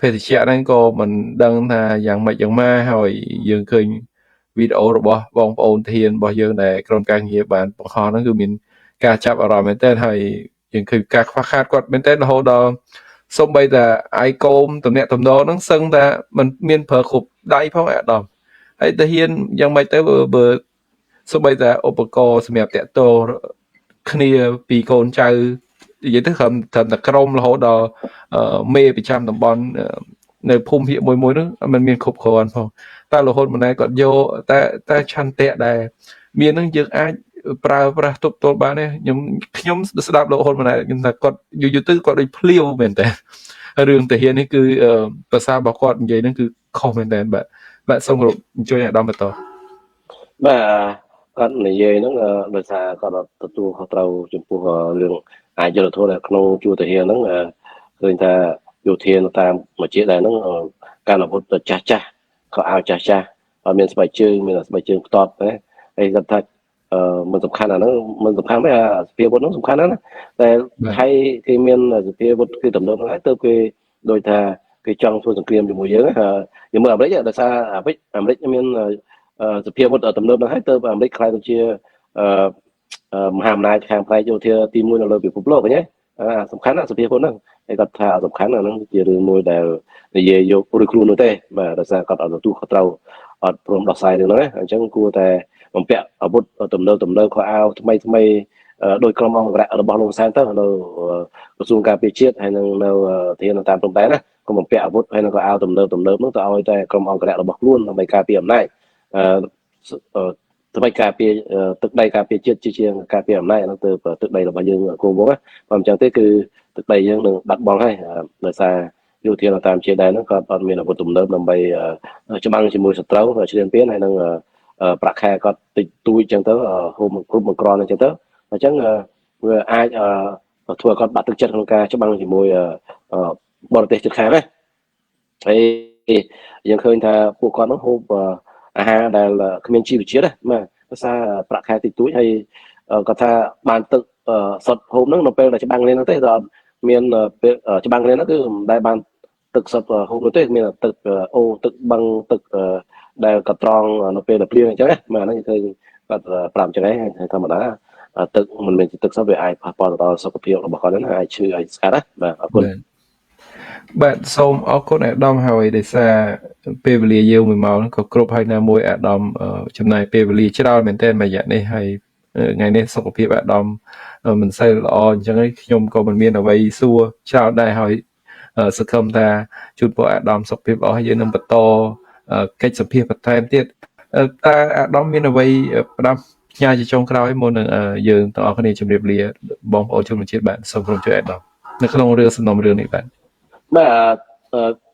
ភេសជ្ជៈហ្នឹងក៏មិនដឹងថាយ៉ាងម៉េចយ៉ាងម៉ាហើយយើងឃើញវីដេអូរបស់បងប្អូនធានរបស់យើងដែលក្រុមការងារបានបង្ហោះហ្នឹងគឺមានការចាប់អារម្មណ៍មែនទែនហើយយើងឃើញការខ្វះខាតគាត់មែនទែនរហូតដល់សូម្បីតែអាយកូមតំណាក់តំណហ្នឹងសឹងថាมันមានប្រើគ្រប់ដៃផងអាដាមហើយតាហ៊ានយ៉ាងម៉េចទៅបើសូម្បីតែឧបករណ៍សម្រាប់តាក់ទងគ្នាពីកូនចៅនិយាយទៅត្រឹមតែក្រុមរហូតដល់មេប្រចាំតំបន់នៅភូមិភាគមួយហ្នឹងมันមានគ្រប់គ្រាន់ផងតែរហូតម៉ណែគាត់យកតែឆន្ទៈដែលមានហ្នឹងយើងអាចប្រើប្រាស់ទប់ទល់បានទេខ្ញុំស្ដាប់លោកហ៊ុនម៉ាណែតខ្ញុំថាគាត់យូរទៅគាត់ដូចភ្លាវមែនតើរឿងតាហ៊ាននេះគឺភាសារបស់គាត់និយាយហ្នឹងគឺខុសមែនតើបាទសូមគោរពអញ្ជើញអាដាមបន្តបាទគាត់និយាយហ្នឹងដោយសារគាត់ទទួលខុសត្រូវចំពោះរឿងអយុត្តិធម៌នៅក្នុងជួរតាហ៊ានហ្នឹងឃើញថាយោធាតាមមួយជាតិដែរហ្នឹងការអាវុធចាស់ក៏ឲ្យចាស់ហើយមានស្បែកជើងផ្ទាត់ណាហើយគាត់ថាមិនសំខាន់អាហ្នឹងមិនសំខាន់ទេសភាវុធហ្នឹងសំខាន់ណាស់តែថៃគេមានសភាវុធគឺទំនើបហ្នឹងហើយទៅគេដូចថាគេចង់ធ្វើសង្គ្រាមជាមួយយើងយើងមើលអាមេរិកដោយសារអាមេរិកមានសភាវុធទំនើបហ្នឹងហើយទៅអាមេរិកខ្លាយទៅជាមហាអំណាចខាងផ្នែកយោធាទី1នៅលើពិភពលោកឃើញទេសំខាន់ណាស់សភាវុធហ្នឹងហើយគាត់ថាសំខាន់អាហ្នឹងជារឿងមួយដែលនិយាយយកឬគ្រូនោះទេបាទដោយសារគាត់អត់ទទួលខុសត្រូវ អត់ព្រមដោះស្រាយរឿងហ្នឹងអញ្ចឹងគួរតែបំពាក់អាវុធទំនើបខោអាវថ្មីដោយក្រុមអង្គរៈរបស់លោកសែនទៅនៅក្រសួងការពារជាតិហើយនឹងនៅធានតាមព្រំដែនណាក៏បំពាក់អាវុធហើយនឹងក៏អាវទំនើបនោះទៅឲ្យតែក្រុមអង្គរៈរបស់ខ្លួនដើម្បីការពារអំណាចដើម្បីការពារទឹកដីការពារជាតិជាងការពារអំណាចហ្នឹងទៅទឹកដីរបស់យើងគោលវងណាបើមិនចឹងទេគឺទឹកដីយើងនឹងបាត់បង់ហើយដោយសារយោធាតាមជាដែនហ្នឹងក៏អត់មានអាវុធទំនើបដើម្បីច្បាំងជាមួយសត្រូវឈ្លានពានហើយនឹងប្រាក់ខែគាត់តិចតួចចឹងទៅហូបគ្រប់មួយក្រនចឹងទៅអញ្ចឹងវាអាចធ្វើឲ្យគាត់បាត់ទឹកចិត្តក្នុងការច្បាំងជាមួយបរទេសជិតខាងណាហើយយើងឃើញថាពួកគាត់ហ្នឹងហូបអាហារដែលគ្មានជីវជាតិណាបាទភាសាប្រាក់ខែតិចតួចហើយគាត់ថាបានទឹកសុទ្ធហូបហ្នឹងនៅពេលដែលច្បាំងគ្នាហ្នឹងទេដល់មានពេលច្បាំងគ្នាហ្នឹងគឺមិនដែលបានទឹកសុទ្ធហូបនោះទេមានទឹកអូទឹកបឹងទឹកដែលកត្រង់នៅពេលដែលភ្លៀងអញ្ចឹងណាបាទហ្នឹងឃើញគាត់ប្រាប់អញ្ចឹងហើយធម្មតាទឹកមិនមែនជាទឹកសុទ្ធវាអាចប៉ះពាល់ទៅដល់សុខភាពរបស់គាត់ហ្នឹងអាចឈឺអាចស្កាត់ណាបាទអរគុណបាទសូមអរគុណអាដាមហើយដោយសារពេលវេលាយើង1ម៉ោងក៏គ្រប់ហើយណាមួយអាដាមចំណាយពេលវេលាច្រើនមែនទែនមួយរយៈនេះហើយថ្ងៃនេះសុខភាពអាដាមមិនសូវល្អអញ្ចឹងហើយខ្ញុំក៏មិនមានអ្វីសួរច្រើនដែរហើយសង្ឃឹមថាជូនពរអាដាមសុខភាពល្អហើយយើងនឹងបន្តកិច្ចសម្ភាសបន្ថែមទៀតតើអាដាមមានអ្វីផ្ដាំផ្ញើជាចុងក្រោយមុននឹងយើងទាំងអស់គ្នាជម្រាបលាបងប្អូនជនជាតិបាទសូមក្រុមជួយអាដាមនៅក្នុងរឿងសំណុំរឿងនេះបាទ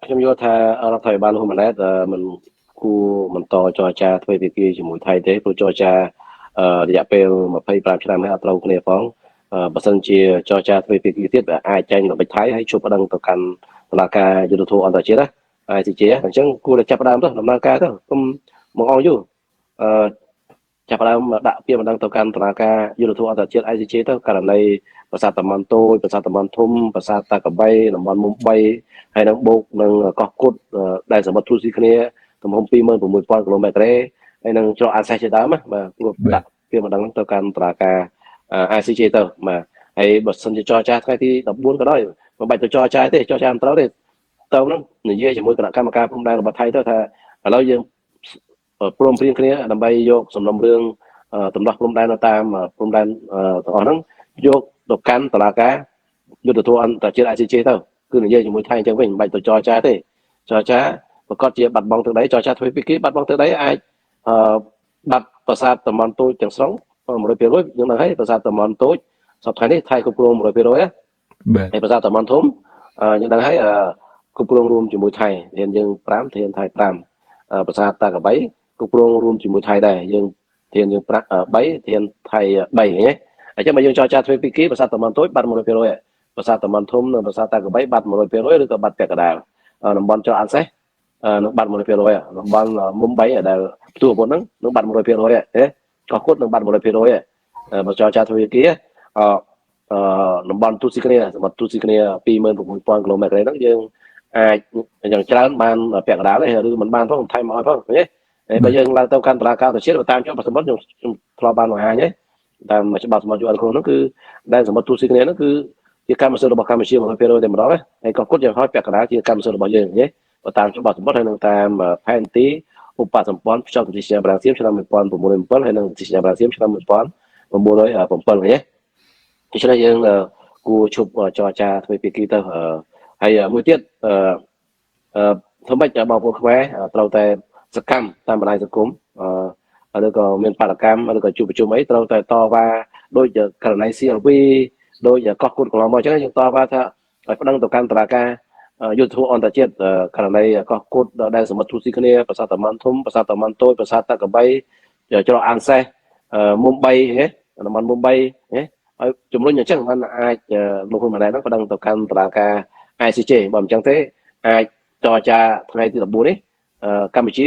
ខ្ញុំយល់ថារដ្ឋាភិបាលលោកហ៊ុនម៉ាណែតមិនគួរបន្តចរចាទ្វេភាគីជាមួយថៃទេព្រោះចរចារយៈពេល25ឆ្នាំនេះអត់ត្រូវគ្នាផងបើសិនជាចរចាទ្វេភាគីទៀតអាចចែងល្បិចថៃហើយជួបប្តឹងទៅកាន់តុលាការយុត្តិធម៌អន្តរជាតិណា ICJ អញ្ចឹងគួរតែចាប់ផ្ដើមទៅដំណើរការទៅកុំមកអងយូរចាប់ផ្ដើមដាក់ពាក្យបណ្ដឹងទៅកាន់តុលាការយុត្តិធម៌អន្តរជាតិ ICJ ទៅករណីប្រាសាទតាម៉ាន់តូចប្រាសាទតាម៉ាន់ធំប្រាសាទតាកបីតំបន់មុំ3ហើយនឹងបូកនឹងកោះគុតដែលសមុទ្រទូស៊ីគ្នាទំហំ 26,000 គីឡូម៉ែត្រហើយនឹងច្រកអាសេសជាដើមបាទគួរដាក់ពាក្យបណ្ដឹងទៅកាន់តុលាការ ICJ ទៅបាទហើយបើសិនជាចរចាថ្ងៃទី14ក៏ដោយមិនបាច់ទៅចរចាទេចរចាមិនត្រូវទេទៅនឹងនិយាយជាមួយគណៈកម្មការព្រំដែនរបស់ថៃទៅថាឥឡូវយើងព្រមព្រៀងគ្នាដើម្បីយកសំណុំរឿងដំណោះព្រំដែននៅតាមព្រំដែនទាំងអស់ហ្នឹងយកទៅកាន់តុលាការយុត្តិធម៌អន្តរជាតិ ICJ ទៅគឺនិយាយជាមួយថៃអញ្ចឹងវិញមិនបាច់ទៅចរចាទេចរចាប្រកាសជាបាត់បង់ទឹកដីចរចាទ្វេភាគីបាត់បង់ទឹកដីអាចបាត់ប្រាសាទតាម៉ាន់តូចទាំងស្រុង 100% យើងដឹងហើយប្រាសាទតាម៉ាន់តូចសប្តាហ៍នេះថៃគ្រប់គ្រង 100% ណាហើយប្រាសាទតាម៉ាន់ធំយើងដឹងហើយគ្រប់គ្រងរួមជាមួយថៃធានយើង5ធានថៃ5ប្រាសាទតាកបីគ្រប់គ្រងរួមជាមួយថៃដែរយើងធានយើង3ធានថៃ3ហ្នឹងណាអញ្ចឹងបើយើងចរចាទ្វេភាគីប្រាសាទតាម៉ាន់តូចបាត់ 100% ប្រាសាទតាម៉ាន់ធំនិងប្រាសាទតាកបីបាត់ 100% ឬក៏បាត់ពាក់កណ្ដាលតំបន់ច្រកអាសេសនឹងបាត់ 100% តំបន់មុំ3ដែលផ្ទុះអាវុធហ្នឹងនឹងបាត់ 100% ទេកោះគុតនឹងបាត់ 100% បើចរចាទ្វេភាគីតំបន់ទូស៊ីគ្នាសមុទ្រទូស៊ីគ្នា 26,000 គីឡូម៉ែត្រហ្នឹងយើងអាចយ៉ាងច្រើនបានពាក់កណ្ដាលទេឬមិនបានផងថៃមកឲ្យផងឃើញទេហើយបើយើងឡើងទៅកាន់តុលាការអន្តរជាតិតាមច្បាប់សមុទ្រខ្ញុំធ្លាប់បានបង្ហាញទេតាមច្បាប់សមុទ្រ UN ហ្នឹងគឺដែលសមុទ្រទូស៊ីគ្នាហ្នឹងគឺជាកម្មសិទ្ធិរបស់កម្ពុជា 100% តែម្ដងហើយកោះគុតយើងឲ្យពាក់កណ្ដាលជាកម្មសិទ្ធិរបស់យើងទេបើតាមច្បាប់សមុទ្រហើយនឹងតាមផែនទីឧបសម្ព័ន្ធភ្ជាប់ទន្ទឹងសញ្ញាប្រាំងសៀមឆ្នាំ1997ហើយនឹងទន្ទឹងសញ្ញាប្រាំងសៀមឆ្នាំ1997ទេដូច្នេះយើងគួរឈប់ចរចាទ្វេភាគីទៅហើយមួយទៀតធ្វើម៉េចបងប្អូនខ្មែរត្រូវតែសកម្មតាមបណ្ដាញសង្គមឬក៏មានបដកម្មឬក៏ជួបប្រជុំអីត្រូវតែតវ៉ាដូចករណី CLV ដូចកោះគុតកន្លងមកអញ្ចឹងយើងតវ៉ាថាឲ្យប្តឹងទៅកាន់តុលាការយុត្តិធម៌អន្តរជាតិករណីកោះគុតដែលសមុទ្រទូស៊ីគ្នាប្រាសាទតាម៉ាន់ធំប្រាសាទតាម៉ាន់តូចប្រាសាទតាកបីច្រកអានសេសមុំ3ហ៎តំបន់មុំ3ហ៎ឲ្យជំរុញអញ្ចឹងมันអាចលោកហ៊ុនម៉ាណែតហ្នឹងប្តឹងទៅកាន់តុលាការ ICJ បើមិនអញ្ចឹងទេអាចចរចាថ្ងៃទី14នេះកម្ពុជា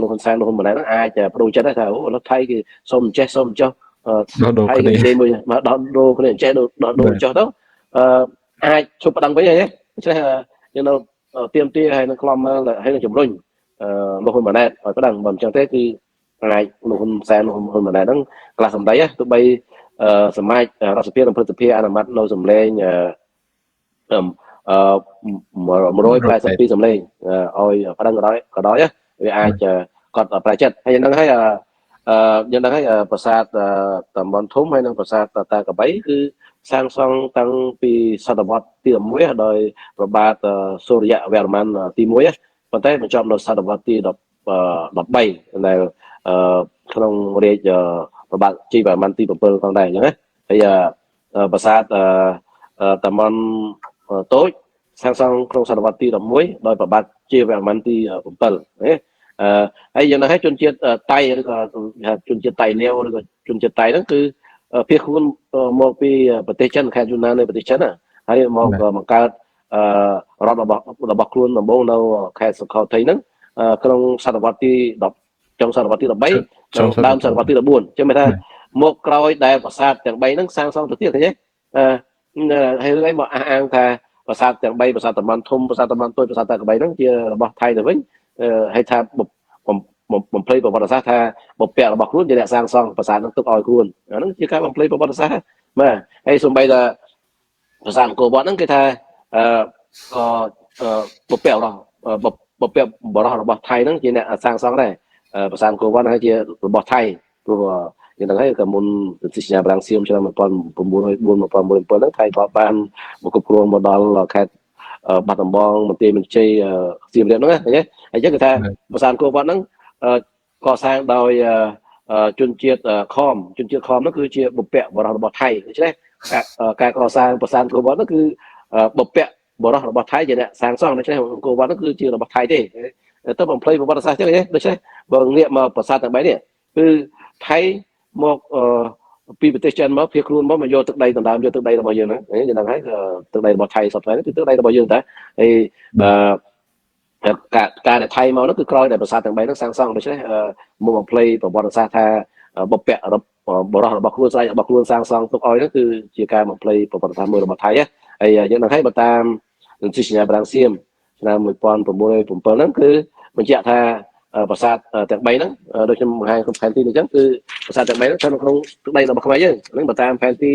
លោកហ៊ុនសែនលោកហ៊ុនម៉ាណែតហ្នឹងអាចបដូរចិត្តថាអូថៃគេសុំចេះសុំចុះថៃគេនិយាយមួយមកដោះដូរគ្នាចេះដោះដូរចុះទៅអាចជប់ប្តឹងវិញហ៎ដូច្នេះយើងនៅទៀមទាហើយនឹងខ្លំហើយនឹងជំរុញលោកហ៊ុនម៉ាណែតឲ្យប្តឹងបើមិនអញ្ចឹងទេគឺអាចលោកហ៊ុនសែនលោកហ៊ុនម៉ាណែតហ្នឹងខ្លះសម្ដីទោះបីសមាជរដ្ឋសភានិងព្រឹទ្ធសភាអនុម័តនៅសម្លេង182សម្លេងឲ្យប្តឹងក៏ដោយវាអាច គាត់ប្រជិតហើយយើងដឹងហើយយើងដឹងហើយប្រាសាទតំបន់ធំហើយនិងប្រាសាទតាកបីគឺសាងសង់តាំងពីសតវត្សទី11ដោយព្រះបាទសូរ្យវរ្ម័នទី1ប៉ុន្តែបញ្ចប់នៅសតវត្សទី13ដែលក្នុងរាជព្រះបាទជ័យវរ្ម័នទី7ផងដែរអញ្ចឹងណាហើយប្រាសាទតំបន់តូចសាងសង់ក្នុងសតវត្សទី11ដោយព្រះបាទជ័យវរ្ម័នទី7ណាហើយយ៉ាងណាហើយជនជាតិតៃឬក៏ជនជាតិតៃលាវឬក៏ជនជាតិតៃហ្នឹងគឺភៀសខ្លួនមកពីប្រទេសចិនខេត្តយូណាននៃប្រទេសចិនហើយមកបង្កើតរដ្ឋរបស់ខ្លួនដំបូងនៅខេត្តសុខោថីហ្នឹងក្នុងសតវត្សទី10ចុងសតវត្សទី13ដើមសតវត្សទី14ចឹងមានថាមកក្រោយដែលប្រាសាទទាំង3ហ្នឹងសាងសង់ទៅទៀតឃើញទេហើយរឿងអីមកអះអាងថាប្រាសាទទាំង3ប្រាសាទតំបន់ធំប្រាសាទតំបន់តូចប្រាសាទតាកបីហ្នឹងជារបស់ថៃទៅវិញហើយថាបំភ្លៃប្រវត្តិសាស្ត្រថាបុព្វរបស់ខ្លួនជាអ្នកសាងសង់ប្រាសាទហ្នឹងទុកឲ្យខ្លួនអាហ្នឹងជាការបំភ្លៃប្រវត្តិសាស្ត្របាទហើយសូម្បីតែប្រាសាទអង្គរវត្តហ្នឹងគេថាក៏បុព្វរបស់ថៃហ្នឹងជាអ្នកសាងសង់ដែរប្រាសាទអង្គរវត្តហ្នឹងជារបស់ថៃព្រោះយ៉ាងហ្នឹងហើយក៏មុនទិសញ្ញាប្រាំងសៀមឆ្នាំ1904 1907ហ្នឹងថៃក៏បានមកគ្រប់គ្រងមកដល់ខេត្តបាត់ដំបងមន្ទីរមន្ត្រីសៀមរាបហ្នឹងណាឃើញទេហើយចឹងគេថាប្រាសាទអង្គរវត្តហ្នឹងកសាងដោយជនជាតិខមហ្នឹងគឺជាបុព្វរបស់ថៃដូច្នេះការកសាងប្រាសាទអង្គរវត្តហ្នឹងគឺបុព្វរបស់ថៃជាអ្នកសាងសង់ដូច្នេះអង្គរវត្តហ្នឹងគឺជារបស់ថៃទេទៅបំភ្លៃប្រវត្តិសាស្ត្រចឹងទេដូច្នេះបើងាកមកប្រាសាទទាំង3នេះគឺថៃមកពីប្រទេសចិនមកភៀសខ្លួនមកយកទឹកដីដណ្ដើមយកទឹកដីរបស់យើងហ្នឹងយើងដឹងហើយទឹកដីរបស់ថៃសពថ្ងៃនេះគឺទឹកដីរបស់យើងតែហើយការដែលថៃមកនោះគឺក្រោយដែលប្រាសាទទាំង3ហ្នឹងសាងសង់ដូច្នេះមកបំភ្លៃប្រវត្តិសាស្ត្រថាបុព្វរបស់ខ្លួនស្ដេចរបស់ខ្លួនសាងសង់ទុកឲ្យហ្នឹងគឺជាការបំភ្លៃប្រវត្តិសាស្ត្រមួយរបស់ថៃហើយយើងដឹងហើយបើតាមទិសញ្ញាប្រាំងសៀមឆ្នាំ1907ហ្នឹងគឺបញ្ជាក់ថាប្រាសាទទាំង3ហ្នឹងដូចខ្ញុំបង្ហាញក្នុងផែនទីអញ្ចឹងគឺប្រាសាទទាំង3ហ្នឹងស្ថិតនៅក្នុងទឹកដីរបស់ខ្មែរយើងហ្នឹងបើតាមផែនទី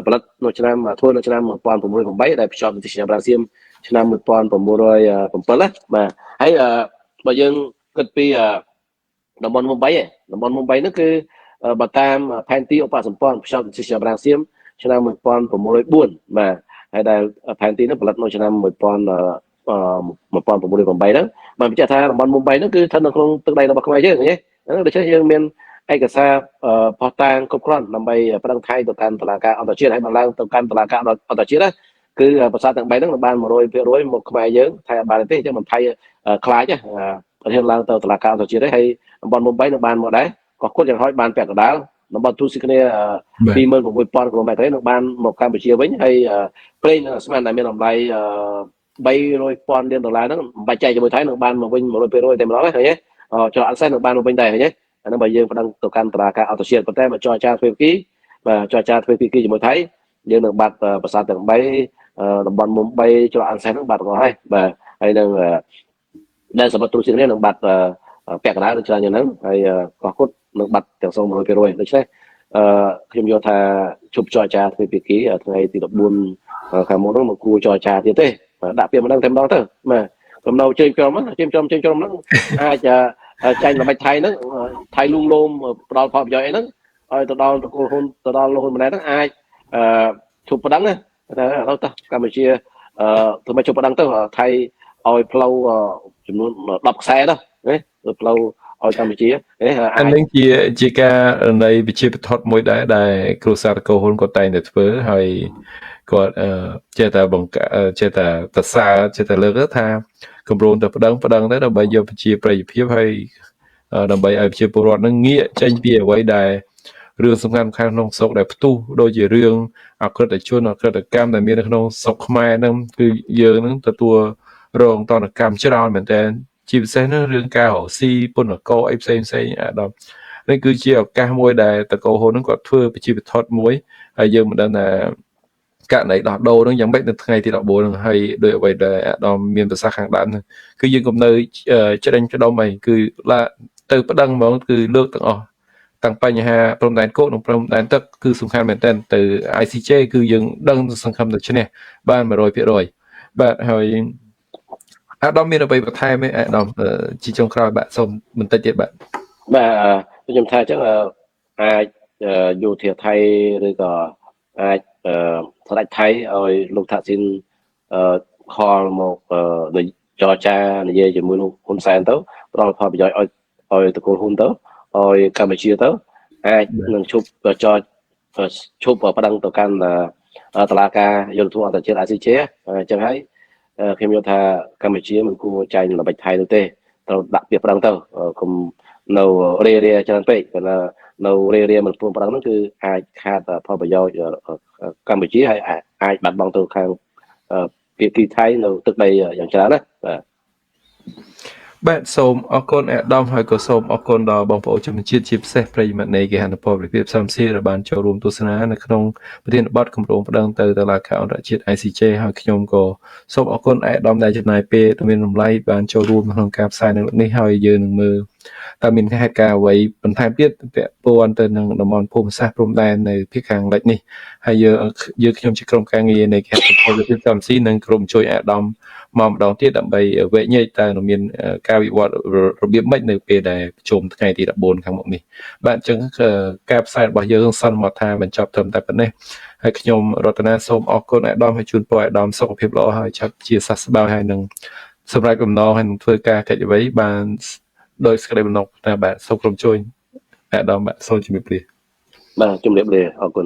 ផលិតនៅឆ្នាំធ្វើនៅឆ្នាំ1908ដែលភ្ជាប់ទិសញ្ញាប្រាំងសៀមឆ្នាំ1907ណាបាទហើយបើយើងគិតពីតំបន់មុំបីហ្នឹងគឺបើតាមផែនទីឧបសម្ព័ន្ធភ្ជាប់ទិសញ្ញាប្រាំងសៀមឆ្នាំ1904បាទហើយដែលផែនទីនោះផលិតនៅឆ្នាំ1908ហ្នឹងបានបញ្ជាក់ថាតំបន់មុំបីហ្នឹងគឺស្ថិតនៅក្នុងទឹកដីរបស់ខ្មែរយើងណាដូច្នេះយើងមានឯកសារផុសតាងគ្រប់គ្រាន់ដើម្បីប្តឹងថៃទៅកាន់តុលាការអន្តរជាតិហើយបានឡើងទៅកាន់តុលាការអន្តរជាតិណាគឺប្រាសាទទាំង3ហ្នឹងបាន 100% មកខ្មែរយើងថៃអត់បានទេអញ្ចឹងមិនថៃខ្លាចប្រធានឡើងទៅតុលាការអន្តរជាតិហើយតំបន់មុំបីនឹងបានមកដែរក៏គាត់យ៉ាងហោចបានពាក់កណ្ដាលតំបន់ទូស៊ីគ្នា 26,000 គីឡូម៉ែត្រនឹងបានមកកម្ពុជាវិញហើយប្រេងស្មានតែមានតម្លៃ$300,000 ហ្នឹងបាច់ចែកជាមួយថៃនឹងបានមកវិញ 100% តែម្ដងឃើញទេចុះអត់សេះនឹងបានមកវិញដែរឃើញទេអាហ្នឹងបើយើងប្តឹងទៅកាន់តុលាការអន្តរជាតិប៉ុន្តែមកចរចាទ្វេភាគីបាទចរចាទ្វេភាគីជាមួយថៃយើងនឹងបាត់ប្រាសាទទាំង3តំបន់មុំបីច្រកអនសេះហ្នឹងបាត់ទាំងអស់ហើយបាទហើយនឹងដែលសម្បត្តិទូស៊ីគ្នានឹងបាត់ពាក់កណ្ដាលដូចច្រើនយ៉ាងហ្នឹងហើយកោះគុតនឹងបាត់ទាំងសង 100% ដូច្នេះខ្ញុំយល់ថាជប់ចរចាទ្វេភាគីថ្ងៃទី14ខាងមុខហ្នឹងមកគួរចរចាទៀតទេដាក់ពាក្យម្ដងតែម្ដងទៅបាទកំណៅជើងក្រុមហ្នឹងអាចចាញ់ល្បិចថៃហ្នឹងថៃលួងលោមផ្ដល់ផលប្រយោជន៍អីហ្នឹងឲ្យទៅដល់តកូលហ៊ុនទៅដល់លោកហ៊ុនម៉ាណែតហ្នឹងអាចជប់ប្តឹងណាថាឥឡូវតោះកម្ពុជាធ្វើមកជប់ប្តឹងទៅថៃឲ្យផ្លូវចំនួន10ខ្សែទៅណាផ្លូវឲ្យកម្ពុជាអានេះជាការនៃវិជាបឋមមួយដែរដែលគ្រូសាស្ត្រកូហ៊ុនគាត់តែងតែធ្វើហើយគាត់ចេះតែចេះតែតសាចេះតែលើកថាគម្រោងទៅប្តឹងទៅដើម្បីយកប្រជាប្រិយភាពហើយដើម្បីឲ្យប្រជាពលរដ្ឋនឹងងាកចេញពីអ្វីដែលរឿងសំខាន់ក្នុងស្រុកដែលផ្ទុះដូចជារឿងអក្រិតជនអក្រិតកម្មដែលមាននៅក្នុងស្រុកខ្មែរហ្នឹងគឺយើងនឹងទទួលរងតនកម្មច្រើនមែនតើជាពិសេសនោះរឿងការរកស៊ីពន្ធកោអីផ្សេងអាដាមនេះគឺជាឱកាសមួយដែលតកោហ៊ុននឹងគាត់ធ្វើប្រជាពិធដ្ឋមួយហើយយើងមិនដឹងថាករណីដោះដូរនឹងយ៉ាងម៉េចនៅថ្ងៃទី14នឹងហើយដោយអ្វីដែលអាដាមមានប្រសាសន៍ខាងដើមហ្នឹងគឺយើងកុំនៅច្រេញច្ដុំអីគឺទៅប្តឹងហ្មងគឺលើកទាំងអស់តាំងបញ្ហាព្រំដែនគោកនិងព្រំដែនទឹកគឺសំខាន់មែនទែនទៅ ICJ គឺយើងដឹងសង្ឃឹមទៅឈ្នះបាន 100% បាទហើយ អាដាមមានអ្វីបន្ថែមទេអាដាមជាចុងក្រោយបាទសូមបន្តិចទៀតបាទ បាទខ្ញុំថាអញ្ចឹងអាចយោធាថៃឬក៏អាចស្ដេចថៃឲ្យលោកថាក់ស៊ីនខលមកចរចានិយាយជាមួយលោកហ៊ុនសែនទៅផ្ដល់ផលប្រយោជន៍ឲ្យតកូលហ៊ុនទៅឲ្យកម្ពុជាទៅអាចនឹងឈប់ប្តឹងទៅកាន់តុលាការយុត្តិធម៌អន្តរជាតិ ICJ អញ្ចឹងហើយខ្ញុំយល់ថាកម្ពុជាមិនគួរចែងល្បិចថៃនោះទេត្រូវដាក់ពាក្យប្តឹងទៅកុំនៅរេច្រើនពេកព្រោះនៅរេមិនព្រមប្តឹងនោះគឺអាចខាតផលប្រយោជន៍កម្ពុជាហើយអាចបាត់បង់ទៅខាងភាគីថៃនៅទឹកដីយ៉ាងច្រើនណាបាទសូមអរគុណអាដាមហើយក៏សូមអរគុណដល់បងប្អូនជនជាតិជាពិសេសប្រិយមិត្តនៃគេហទំព័រវិទ្យាផ្សំស៊ីដែលបានចូលរួមទស្សនានៅក្នុងប្រធានបទគម្រោងប្តឹងទៅតុលាការអន្តរជាតិ ICJ ហើយខ្ញុំក៏សូមអរគុណអាដាមដែលចំណាយពេលដ៏មានតម្លៃបានចូលរួមក្នុងការផ្សាយនៅនេះហើយយើងនឹងមើលតើមានហេតុការណ៍អ្វីបន្ថែមទៀតពាក់ព័ន្ធទៅនឹងតំបន់ភូមិសាស្ត្រព្រំដែននៅភាគខាងលិចនេះហើយយើងខ្ញុំជាក្រុមការងារនៃគេហទំព័រវិទ្យាផ្សំស៊ីនឹងក្រុមជួយអាដាមមកម្ដងទៀតដើម្បីវែកញែកតើមានការវិវត្តរបៀបម៉េចនៅពេលដែលប្រជុំថ្ងៃទី14ខាងមុខនេះបាទអញ្ចឹងការផ្សាយរបស់យើងសន្មតថាបញ្ចប់ត្រឹមតែប៉ុណ្ណេះហើយខ្ញុំរតនាសូមអរគុណអាដាមហើយជូនពរអាដាមសុខភាពល្អហើយចាប់ជាសះស្បើយហើយនឹងសម្រាប់បំណងហើយនឹងធ្វើការកិច្ចអ្វីបានដោយសេចក្តីបំណងថាបាទសូមក្រុមជួយអាដាមបាទសូមជម្រាបលាបាទជម្រាបលាអរគុណ